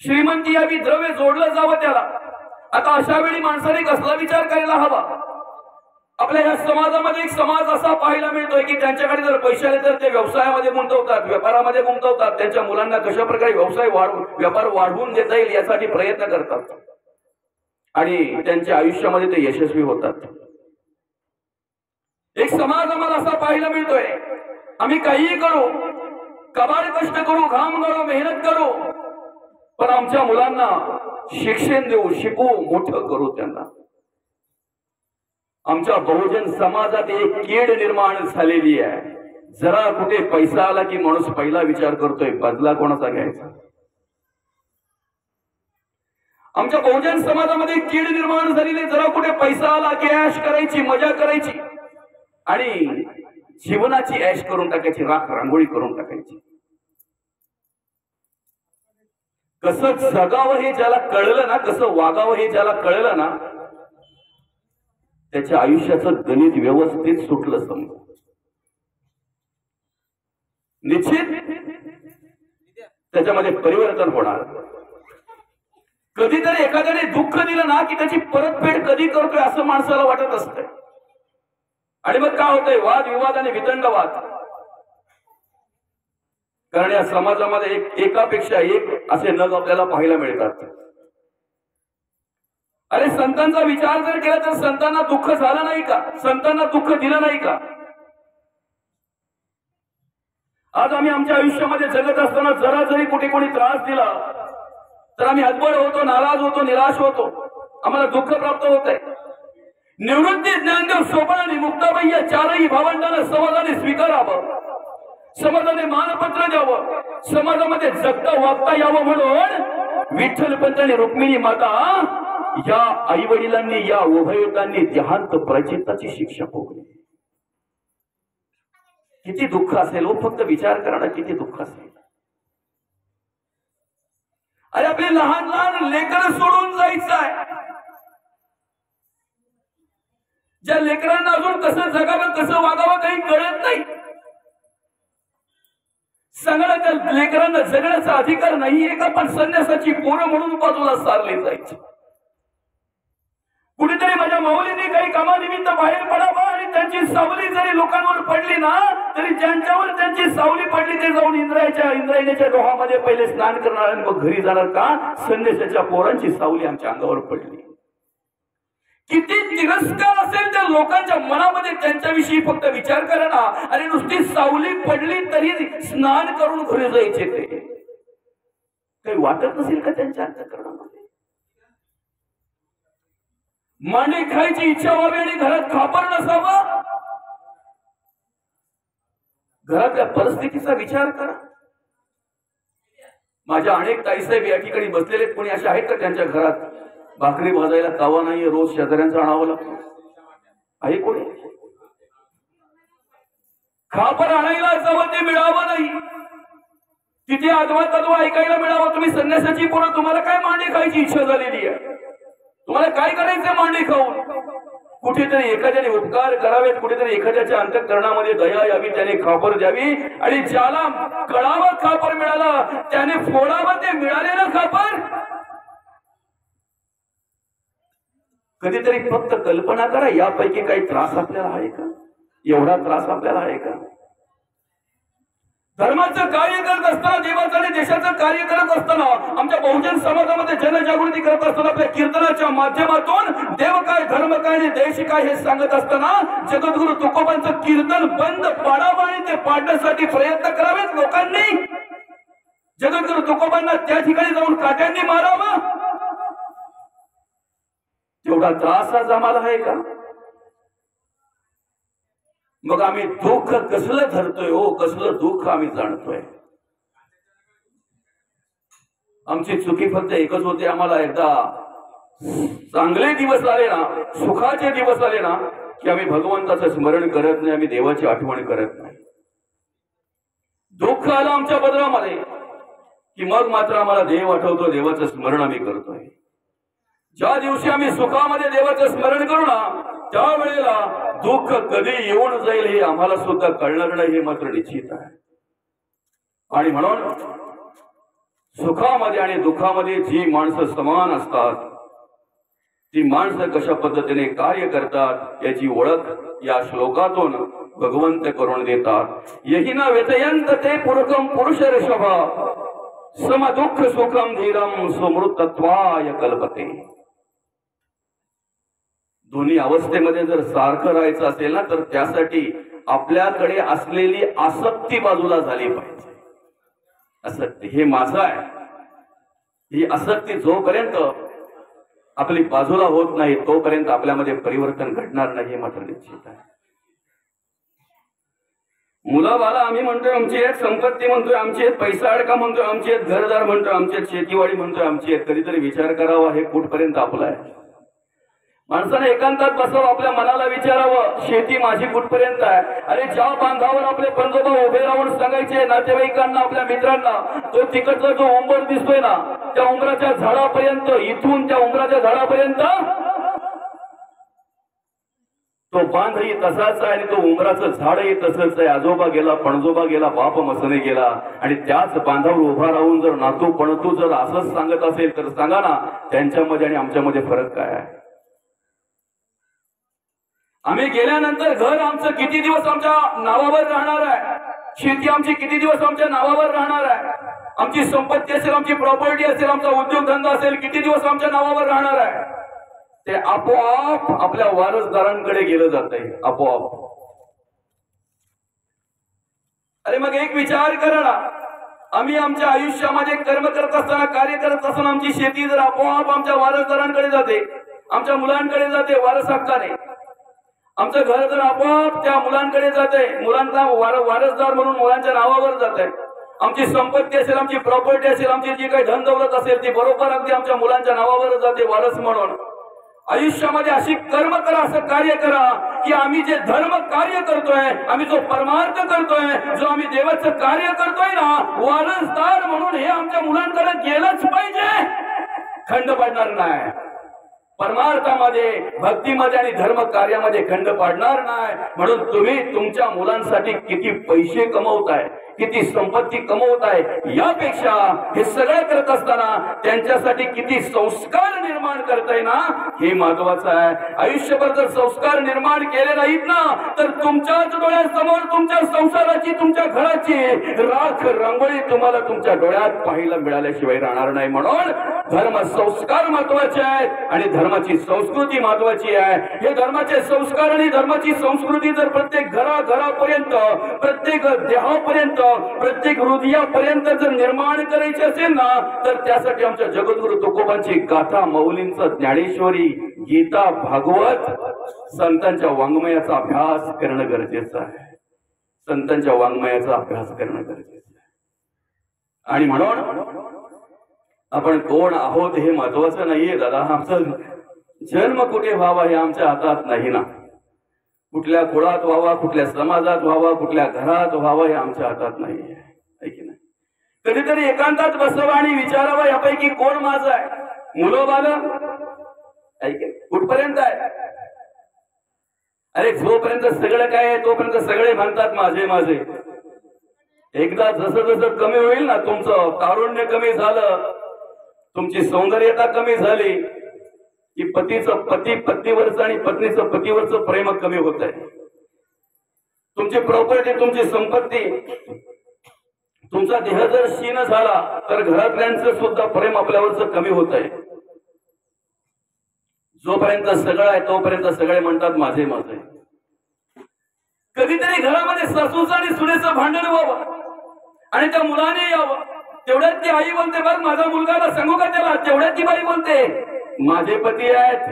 श्रीमंती यावी, द्रव्य जोडलं जावं त्याला. आता अशा वेळी माणसाने कसला विचार करायला हवा? आपल्या या समाजामध्ये एक समाज असा पाहायला मिळतोय की त्यांच्याकडे जर पैसे आले तर ते व्यवसायामध्ये गुंतवतात, व्यापारामध्ये गुंतवतात, त्यांच्या मुलांना कशा प्रकारे व्यापार वाढवून देता येईल यासाठी प्रयत्न करतात आणि त्यांच्या आयुष्यामध्ये ते यशस्वी होतात. एक समाज आम्हाला असा पाहायला मिळतोय, आम्ही काहीही करू, कबाड कष्ट करू, घाम गाळू, मेहनत करू, पण आमच्या मुलांना शिक्षण देऊ, शिकवू, मोठं करू त्यांना. आमच्या बहुजन समाजात एक कीड निर्माण झालेली आहे. जरा कुठे पैसा आला की माणूस पहिला विचार करतोय बदला कोणाचा घ्यायचा. आमच्या बहुजन समाजामध्ये कीड निर्माण झालेली. जरा कुठे पैसा आला की ऐश करायची, मजा करायची आणि जीवनाची ऐश करून टाकायची, राख रांगोळी करून टाकायची. कसं जगावं हे ज्याला कळलं ना, कसं वागावं हे ज्याला कळलं ना, त्याच्या आयुष्याचं गणित व्यवस्थित सुटलं समजा. निश्चित त्याच्यामध्ये परिवर्तन होणार. कधीतरी एखाद्याने दुःख दिलं ना की त्याची परतफेड कधी करतोय असं माणसाला वाटत असतंय. आणि मग काय होतंय? वादविवाद आणि वितंडवाद. कारण या समाजामध्ये एकापेक्षा एक असे नग आपल्याला पाहायला मिळतात. अरे संतांचा विचार जर केला तर संतांना दुःख झालं नाही का? संतांना दुःख दिलं नाही का? आज आम्ही आमच्या आयुष्यामध्ये जगत असताना जरा जरी कुठे कोणी त्रास दिला तर आम्ही हतबल होतो, नाराज होतो, निराश होतो, आम्हाला दुःख प्राप्त होत आहे. निवृत्ती, ज्ञानदेव, सोपान आणि मुक्ताबाई या चारही भावंडांना समाजाने स्वीकारावं, समाजाने मानपत्र द्यावं, समाजामध्ये जगता वागता यावं म्हणून विठ्ठलपंत आणि रुक्मिणी माता या आई वडिलांनी, या उभयतांनी देहांत प्रचिताची शिक्षा भोगली. किती दुःख असेल हो, फक्त विचार करा ना, किती दुःख असेल. अरे आपले लहान लहान लेकरं सोडून जायचं आहे. ज्या लेकरांना अजून कसं जगावं, कसं वागावं काही कळत नाही. सगळ्या त्या लेकरांना जगण्याचा अधिकार नाहीये का? पण संन्यासाची पोरं म्हणून बाजूला सारले जायचे. कुठेतरी माझ्या माऊलीने काही कामानिमित्त बाहेर पडावं आणि त्यांची सावली जरी लोकांवर पडली ना तरी ज्यांच्यावर त्यांची सावली पडली ते जाऊन इंद्रायणीच्या डोहामध्ये पहिले स्नान करणार आणि मग घरी जाणार. का? संन्यासाच्या पोरांची सावली आमच्या अंगावर पडली. किती तिरस्कार असेल त्या लोकांच्या मनामध्ये त्यांच्याविषयी. फक्त विचार करा ना. अरे नुसती सावली पडली तरी स्नान करून घरी जायचे. ते काही वाटत नसेल का त्यांच्या अंतःकरणामध्ये? मांडी खायची इच्छा व्हावी आणि घरात खापर नसावं. घरातल्या परिस्थितीचा विचार करा. माझ्या अनेक ताईसाहेब या ठिकाणी बसलेले कोणी असे आहेत का त्यांच्या घरात भाकरी भाजायला तवा नाही, रोज शेजाऱ्यांचा आणावं लागतं? आहे कोणी? खापर आणायला जावं ते मिळावं नाही. तिथे आदवा तत्व ऐकायला मिळावं. तुम्ही संन्यासाची पोरं, तुम्हाला काय मांडी खायची इच्छा झालेली आहे? तुम्हाला काय करायचं मांडी खाऊन? कुठेतरी एखाद्याने उपकार करावेत, कुठेतरी एखाद्याच्या अंतःकरणामध्ये दया यावी, त्याने खापर द्यावी. आणि ज्याला कळावं खापर मिळाला त्याने फोडावं ते मिळालेलं खापर. कधीतरी फक्त कल्पना करा, यापैकी काही त्रास आपल्याला आहे का? एवढा त्रास आपल्याला आहे का? धर्माचं कार्य करत असताना, देवाचं आणि देशाचं कार्य करत असताना, आमच्या बहुजन समाजामध्ये जनजागृती करत असताना, आपल्या कीर्तनाच्या माध्यमातून देव काय, धर्म काय आणि देश काय हे सांगत असताना जगद्गुरु तुकोबांचं कीर्तन बंद पाडावं आणि ते पाडण्यासाठी प्रयत्न करावेत लोकांनी. जगद्गुरु तुकोबांना त्या ठिकाणी जाऊन काट्यांनी मारावं. तेवढा त्रास आज आम्हाला आहे का? मग आम्ही दुःख कसलं धरतोय हो, कसलं दुःख आम्ही जाणतोय. आमची चुकी फक्त एकच होती, आम्हाला एकदा चांगले दिवस आले ना, सुखाचे दिवस आले ना की आम्ही भगवंताचं स्मरण करत नाही, आम्ही देवाची आठवण करत नाही. दुःख आलं आमच्या बदलामध्ये की मग मात्र आम्हाला देव आठवतो, देवाचं स्मरण आम्ही करतोय. ज्या दिवशी आम्ही सुखामध्ये देवाचं स्मरण करू ना त्यावेळेला दुःख कधी येऊन जाईल हे आम्हाला सुद्धा कळणार नाही, हे मात्र निश्चित आहे. आणि म्हणून सुखामध्ये आणि दुःखामध्ये जी माणसं समान असतात, ती माणसं कशा पद्धतीने कार्य करतात याची ओळख या श्लोकातून भगवंत करून देतात. यही न व्यतयंत ते पुरुषम पुरुष ऋषभ सम दुःख सुखम धीरम सुमृतत्वाय कल्पते. दोन्ही अवस्थेमध्ये जर सारखं राहायचं असेल ना तर त्यासाठी आपल्याकडे असलेली आसक्ती बाजूला झाली पाहिजे. आसक्ती हे माझं आहे, ही आसक्ती जोपर्यंत आपली बाजूला होत नाही तोपर्यंत आपल्यामध्ये परिवर्तन घडणार नाही मात्र निश्चित आहे. मुलाबाला आम्ही म्हणतोय आमची एक संपत्ती म्हणतोय, आमची एक पैसा अडका म्हणतोय, आमची एक घरदार म्हणतोय, आमची एक शेतीवाडी म्हणतोय, आमची एक कधीतरी विचार करावा हे कुठपर्यंत आपलं आहे. माणसाने एकांतात बसावं, आपल्या मनाला विचारावं शेती माझी कुठपर्यंत आहे. अरे ज्या बांधावर आपले पंजोबा उभे राहून सांगायचे नातेवाईकांना आपल्या मित्रांना, तो तिकडचा जो उंबर दिसतोय ना त्या उंबराच्या झाडापर्यंत, इथून त्या उंबराच्या झाडापर्यंत तो बांधही तसाच आहे आणि तो उंबराचं झाडही तसंच आहे. आजोबा गेला, पणजोबा गेला, बाप मसने गेला आणि त्याच बांधावर उभा राहून जर नातू पणतू जर असंच सांगत असेल तर सांगा ना त्यांच्यामध्ये आणि आमच्यामध्ये फरक काय आहे. आम्ही गेल्यानंतर घर आमचं किती दिवस आमच्या नावावर राहणार आहे, शेती आमची किती दिवस आमच्या नावावर राहणार आहे, आमची संपत्ती असेल, आमची प्रॉपर्टी असेल, आमचा उद्योगधंदा असेल किती दिवस आमच्या नावावर राहणार आहे. ते आपोआप आपल्या वारसदारांकडे गेलं जात आहे आपोआप. अरे मग एक विचार करा ना, आम्ही आमच्या आयुष्यामध्ये कर्म करत असताना, कार्य करत असताना आमची शेती जर आपोआप आमच्या वारसदारांकडे जाते, आमच्या मुलांकडे जाते वारस हक्काने, आमचं घर जर आपोआप त्या मुलांकडे जाते, मुलांना वारसदार म्हणून मुलांच्या नावावर जात आहे, आमची संपत्ती असेल, आमची प्रॉपर्टी असेल, आमची जी काही धन दौलत असेल ती बरोबर अगदी आमच्या मुलांच्या नावावर जाते वारस म्हणून. आयुष्यामध्ये अशी कर्म करा, असं कार्य करा की आम्ही जे धर्म कार्य करतोय, आम्ही जो परमार्थ करतोय, जो आम्ही देवाचं कार्य करतोय ना, वारसदार म्हणून हे आमच्या मुलांकडे गेलंच पाहिजे, खंड पडणार नाही. परमार्थामध्ये, भक्तीमध्ये आणि धर्म कार्यामध्ये खंड पाडणार नाही. म्हणून तुम्ही तुमच्या मुलांसाठी किती पैसे कमवताय, किती संपत्ती कमवताय, यापेक्षा हे सगळं करत असताना त्यांच्यासाठी किती संस्कार निर्माण करताय ना हे महत्वाचं आहे. आयुष्यभर जर संस्कार निर्माण केले नाहीत ना तर तुमच्याच डोळ्यासमोर तुमच्या संसाराची, तुमच्या घराची राख रांगोळी तुम्हाला तुमच्या डोळ्यात पाहायला मिळाल्याशिवाय राहणार नाही. म्हणून धर्म संस्कार महत्वाचे आहेत आणि धर्माची संस्कृती महत्वाची आहे. हे धर्माचे संस्कार आणि धर्माची संस्कृती जर प्रत्येक घरापर्यंत, प्रत्येक देहापर्यंत, प्रत्येक हृदयापर्यंत जर निर्माण करायचे असेल ना तर त्यासाठी आमच्या जगद्गुरु तुकोबांची गाथा, मौलींचं ज्ञानेश्वरी, गीता, भागवत, संतांच्या वाङ्मयाचा अभ्यास करणं गरजेचं आहे. संतांच्या वाङ्मयाचा अभ्यास करणं गरजेचं आहे. आणि म्हणून आपण कोण आहोत हे महत्वाचं नाहीये दादा. आमचं जन्म कुठे व्हावा हे आमच्या हातात नाही ना. कुठल्या कुळात व्हावा, कुठल्या समाजात व्हावा, कुठल्या घरात व्हावा हे आमच्या हातात नाहीये, आहे की नाही. कधीतरी एकांतात बसावं आणि विचारावं यापैकी कोण माझं आहे. मुलं बालं ऐके कुठपर्यंत आहे. अरे जोपर्यंत सगळं काय आहे तोपर्यंत सगळे म्हणतात माझे माझे. एकदा जसं जसं कमी होईल ना, तुमचं तारुण्य कमी झालं, तुमची सौंदर्यता कमी झाली की पतीवरचं आणि पत्नीचं पतीवरचं प्रेम कमी होत आहे. तुमची प्रॉपर्टी, तुमची संपत्ती, तुमचा देह जर क्षीण झाला तर घरातल्यांचं सुद्धा प्रेम आपल्यावरचं कमी होत आहे. जोपर्यंत सगळं आहे तोपर्यंत सगळे म्हणतात माझे माझे. कधीतरी घरामध्ये सासूचं आणि सुनेचं भांडण व्हावं आणि त्या मुलाने यावं, तेवढ्यात ती आई बोलते बघ माझा मुलगाला सांगू का त्याला, तेवढ्यात ती बाई बोलते माझे पती आहेत.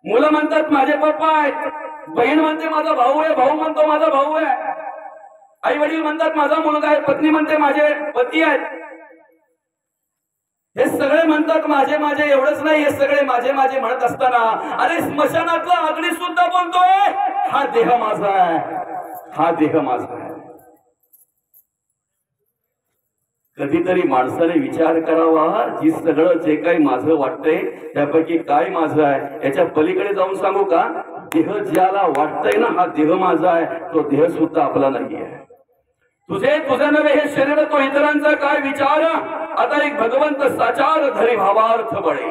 मुलं म्हणतात माझे पप्पा आहेत, बहीण म्हणते माझा भाऊ आहे, भाऊ म्हणतो माझा भाऊ आहे, आई वडील म्हणतात माझा मुलगा आहे, पत्नी म्हणते माझे पती आहेत. हे सगळे म्हणतात माझे माझे. एवढंच नाही, हे सगळे माझे माझे म्हणत असताना अरे स्मशानातला अग्नी सुद्धा बोलतोय हा देह माझा आहे, हा देह माझा आहे. कधीतरी माणसाने विचार करावा, जी सगळं जे काही माझं वाटतंय त्यापैकी काय माझं आहे. याच्या पलीकडे जाऊन सांगू का, देह ज्याला वाटतंय ना हा देह माझा आहे, तो देह सुद्धा आपला नाही आहे. तुझं नव्हे हे शरीर, तो इतरांचा काय विचार. आता एक भगवंत साचार धरी भावार्थ बळे.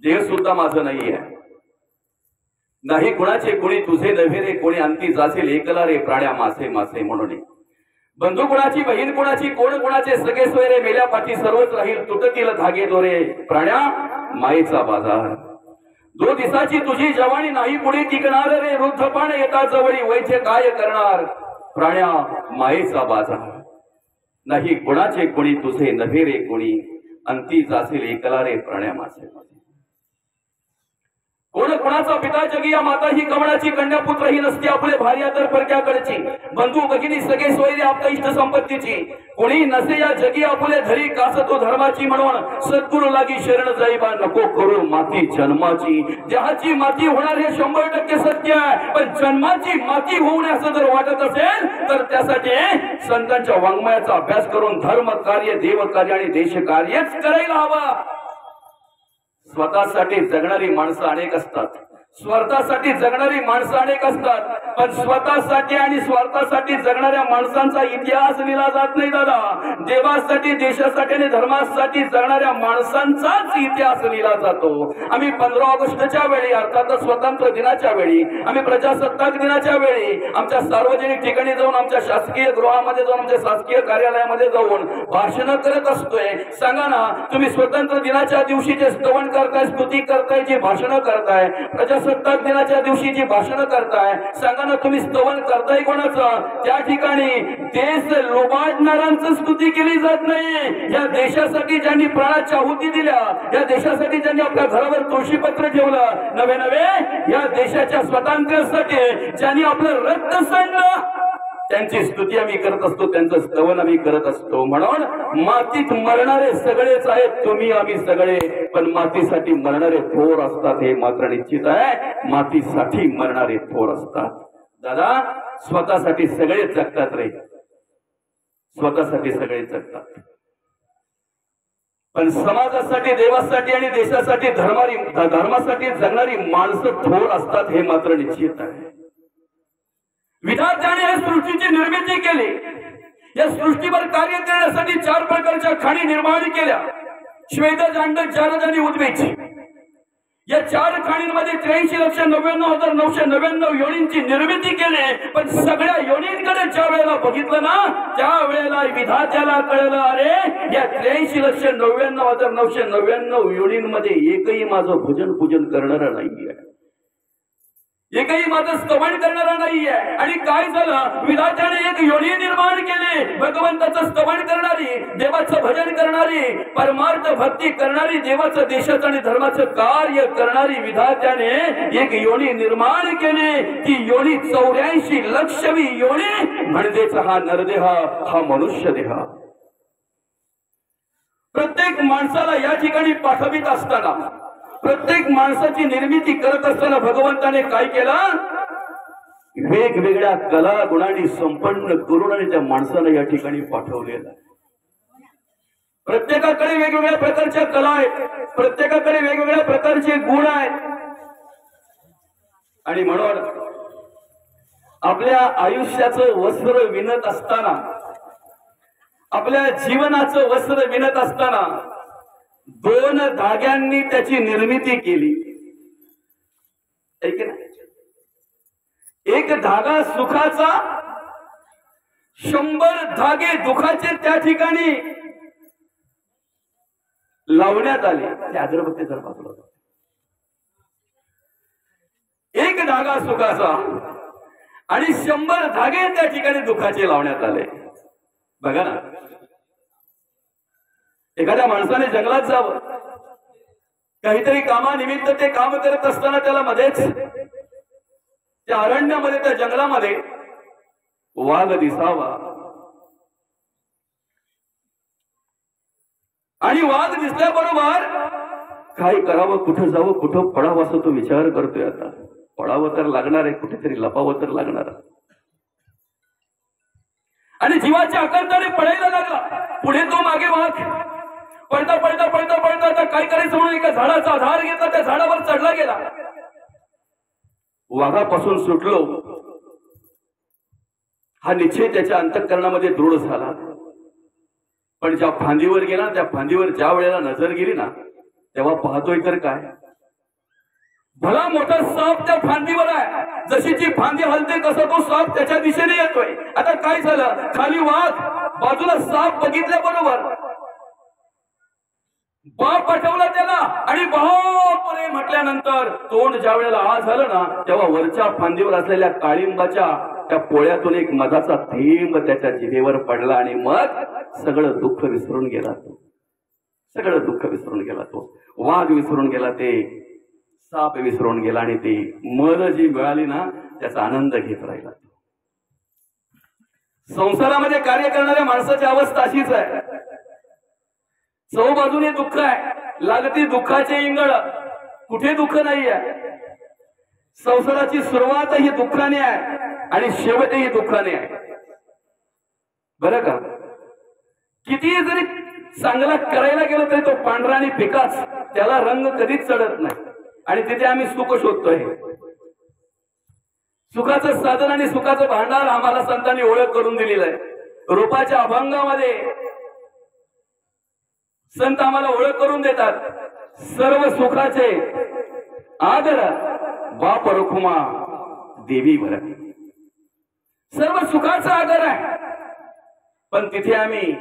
देह सुद्धा माझं नाही आहे. नाही कुणाचे कुणी तुझे नव्हे रे, कोणी अंती जाशील एकला रे प्राण्या मासे मासे म्हणून. बंधू कुणाची, बहीण कुणाची, कोण कुणाचे सगळे सोयरे, मेल्या पाठी सर्वच राहील तुटतील धागे दोरे प्राण्या मायेचा बाजार. दो दिसाची तुझी जवानी नाही पुढे टिकणार रे, वृद्धपण येता जवळी वैद्य काय करणार प्राण्या मायेचा बाजार. नाही कुणाचे कुणी तुझे नव्हे रे कोणी अंती जासील एकला रे प्राण्या माझे. कोण कोणाचा पिता जगी या माता ही कमळाची कन्या पुत्र ही नसती आपले भार्या तर परक्याकडची. बंधू भगिनी सगळे सोयरे आपल्या इष्ट संपत्तीची. कोणी नसे या जगी आपले धरी कास तो धर्माची. म्हणून सद्गुरु लागी शरण जाईबा नको करू माती जन्माची. देहाची माती होणार हे 100% सत्य आहे. पण जन्माची माती होऊ नये असं जर वाटत असेल तर त्यासाठी संतांच्या वाङ्मयाचा अभ्यास करून धर्म कार्य देव कार्य आणि देश कार्यच करायला हवं. स्वतःसाठी जगणारी माणसं अनेक असतात. स्वार्थासाठी जगणारी माणसं अनेक असतात. पण स्वतःसाठी आणि स्वार्थासाठी जगणाऱ्या माणसांचा इतिहास लिहिला जात नाही दादा. देवासाठी देशासाठी आणि धर्मासाठी जगणाऱ्या माणसांचाच इतिहास लिहिला जातो. आम्ही 15 ऑगस्टच्या वेळी अर्थात स्वतंत्र दिनाच्या वेळी आम्ही प्रजासत्ताक दिनाच्या वेळी आमच्या सार्वजनिक ठिकाणी जाऊन आमच्या शासकीय गृहामध्ये जाऊन आमच्या शासकीय कार्यालयामध्ये जाऊन भाषण करत असतोय. सांगा ना तुम्ही स्वतंत्र दिनाच्या दिवशी जे स्तवन करताय स्तुती करताय जी भाषण करताय प्रजासत्ताक दिनाच्या दिवशी जी भाषण करताय सांगा ना तुम्ही स्तवन करताय कोणाचं. त्या ठिकाणी देश लोबाडणाऱ्यांचं स्तुती केली जात नाही. या देशासाठी ज्यांनी प्राणाच्या आहुती दिल्या या देशासाठी ज्यांनी आपल्या घरावर तुळशीपत्र ठेवलं नवे नवे या देशाच्या स्वातंत्र्यासाठी ज्यांनी आपलं रक्त सांडलं त्यांची स्तुती आम्ही करत असतो. त्यांचं स्तवन आम्ही करत असतो. म्हणून मातीत मरणारे सगळेच आहेत तुम्ही आम्ही सगळे. पण मातीसाठी मरणारे थोर असतात हे मात्र निश्चित आहे. मातीसाठी मरणारे थोर असतात. दादा स्वतःसाठी सगळेच जगतात रे. स्वतःसाठी सगळेच जगतात. पण समाजासाठी देवासाठी आणि देशासाठी धर्मासाठी जगणारी माणसं थोर असतात हे मात्र निश्चित आहे. विधात्याने या सृष्टीची निर्मिती केली. या सृष्टीवर कार्य करण्यासाठी 4 प्रकारच्या खाणी निर्माण केल्या. श्वेत जांड जारद आणि उद्भिज या 4 खाणींमध्ये 83,99,999 योनींची निर्मिती केली. पण सगळ्या योनींकडे ज्या वेळेला बघितलं ना त्यावेळेला विधात्याला कळलं अरे या 83,99,999 योनींमध्ये एकही माझं भजन पूजन करणारा नाहीये. एकही माझं स्तवन करणारा नाहीये. आणि काय झालं विधात्याने एक योनी निर्माण केली. भगवंताचं स्तवन करणारी देवाचं भजन करणारी परमार्थ भक्ती करणारी देवाचं देशाचं आणि धर्माचं कार्य करणारी विधात्याने एक योनी निर्माण केली. ती योनी 84 लक्षवी योनी म्हणजेच हा नरदेह हा मनुष्य देह. प्रत्येक माणसाला या ठिकाणी पाठवित असताना प्रत्येक माणसाची निर्मिती करत असताना भगवंताने काय केलं वेगवेगळ्या कला गुणांनी संपन्न करून आणि त्या माणसाला या ठिकाणी पाठवलेलं. प्रत्येकाकडे वेगवेगळ्या प्रकारच्या कला आहेत. प्रत्येकाकडे वेगवेगळ्या प्रकारचे गुण आहेत. आणि म्हणून आपल्या आयुष्याचं वस्त्र विणत असताना आपल्या जीवनाचं वस्त्र विणत असताना 2 धाग्यांनी त्याची निर्मिती केली. एक धागा सुखाचा 100 धागे दुखाचे त्या ठिकाणी लावण्यात आले. त्या अगरबत्ती जर बाजूला एक धागा सुखाचा आणि 100 धागे त्या ठिकाणी दुखाचे लावण्यात आले. बघा ना एखाद्या माणसाने जंगलात जावं काहीतरी कामानिमित्त ते काम करत असताना त्याला मध्येच त्या अरण्यामध्ये त्या जंगलामध्ये वाघ दिसावा. आणि वाघ दिसल्याबरोबर काय करावं कुठं जावं कुठं पडावं असं तो विचार करतोय. आता पडावं तर लागणार आहे कुठेतरी लपावं तर लागणार. आणि जीवाच्या आकांताने पडायला लागला. पुढे तो मागे वाघ पळता पळता पळता पळता आता काय करायचं म्हणून एका झाडाचा आधार घेतला. त्या झाडावर चढला गेला. वाघापासून सुटलो हा निश्चय त्याच्या अंतःकरणामध्ये दृढ झाला. पण ज्या फांदीवर गेला त्या फांदीवर ज्या वेळेला नजर गेली ना तेव्हा पाहतोय तर काय भला मोठा साप त्या फांदीवर आहे. जशी ती फांदी हलते कसा तो साप त्याच्या दिशेने येतोय. आता काय झालं खाली वाघ बाजूला साप बघितल्याबरोबर बाप पाठवला त्याला. आणि बापरे म्हटल्यानंतर तोंड ज्या वेळेला आज झालं ना तेव्हा वरच्या फांदीवर असलेल्या काळिंबाच्या त्या पोळ्यातून एक मधाचा थेंब त्याच्या जिभेवर पडला. आणि मग सगळं दुःख विसरून गेला. सगळं दुःख विसरून गेला तो, वाघ विसरून गेला, ते साप विसरून गेला आणि ती मध जी मिळाली ना त्याचा आनंद घेत राहिला. संसारामध्ये कार्य करणाऱ्या माणसाची अवस्था अशीच आहे. चहूबाजूने दुःख आहे, लागती दुःखाचे इंगळ, कुठे दुःख नाही आहे. संसाराची सुरुवात ही दुःखाने आहे आणि शेवटही दुःखाने आहे. बरं का, किती जरी चांगला करायला गेलो तरी तो पांढरा आणि पिकाच, त्याला रंग कधीच चढत नाही. आणि तिथे आम्ही सुख शोधतोय. सुखाचं साधन आणि सुखाचं भांडार आम्हाला संतांनी ओळख करून दिलेलं आहे. रूपाच्या अभंगामध्ये संत आम्हाला ओळख करून देतात. सर्व सुखाचे आदर बाप रखुमा देवी वर. सर्व सुखाचा आदर आहे, पण तिथे आम्ही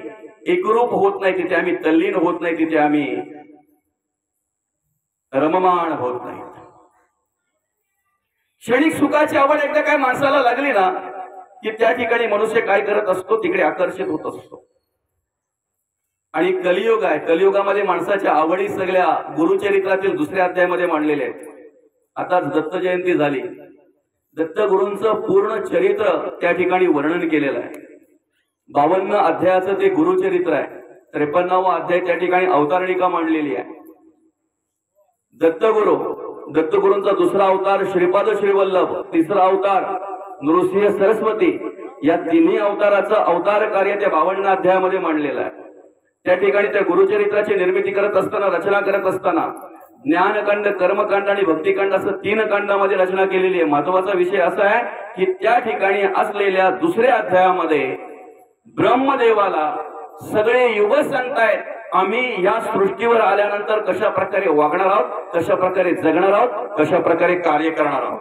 एकरूप होत नाही, तिथे आम्ही तल्लीन होत नाही, तिथे आम्ही रममाण होत नाही. क्षणिक सुखाची आवड एकदा काय माणसाला लागली ना की त्या ठिकाणी मनुष्य काय करत असतो, तिकडे आकर्षित होत असतो. आणि कलियुग आहे, कलियुगामध्ये माणसाच्या आवडी सगळ्या गुरुचरित्रातील दुसऱ्या अध्यायामध्ये मांडलेल्या आहेत. आता दत्त जयंती झाली, दत्तगुरूंचं पूर्ण चरित्र त्या ठिकाणी वर्णन केलेलं आहे. 52 अध्यायाचं ते गुरुचरित्र आहे. 53वा अध्याय त्या ठिकाणी अवतारणिका मांडलेली आहे. दत्तगुरूंचा दुसरा अवतार श्रीपाद श्रीवल्लभ, तिसरा अवतार नृसिंह सरस्वती, या तिन्ही अवताराचं अवतार कार्य त्या 52 अध्यायामध्ये मांडलेलं आहे. त्या ठिकाणी त्या गुरुचरित्राची निर्मिती करत असताना, रचना करत असताना ज्ञानकांड, कर्मकांड आणि भक्तिकांड असं 3 कांडामध्ये रचना केलेली आहे. महत्वाचा विषय असा आहे की त्या ठिकाणी असलेल्या दुसऱ्या अध्यायामध्ये ब्रह्मदेवाला सगळे युग सांगतायत, आम्ही या सृष्टीवर आल्यानंतर कशा प्रकारे वागणार आहोत, कशा प्रकारे जगणार आहोत, कशा प्रकारे कार्य करणार आहोत.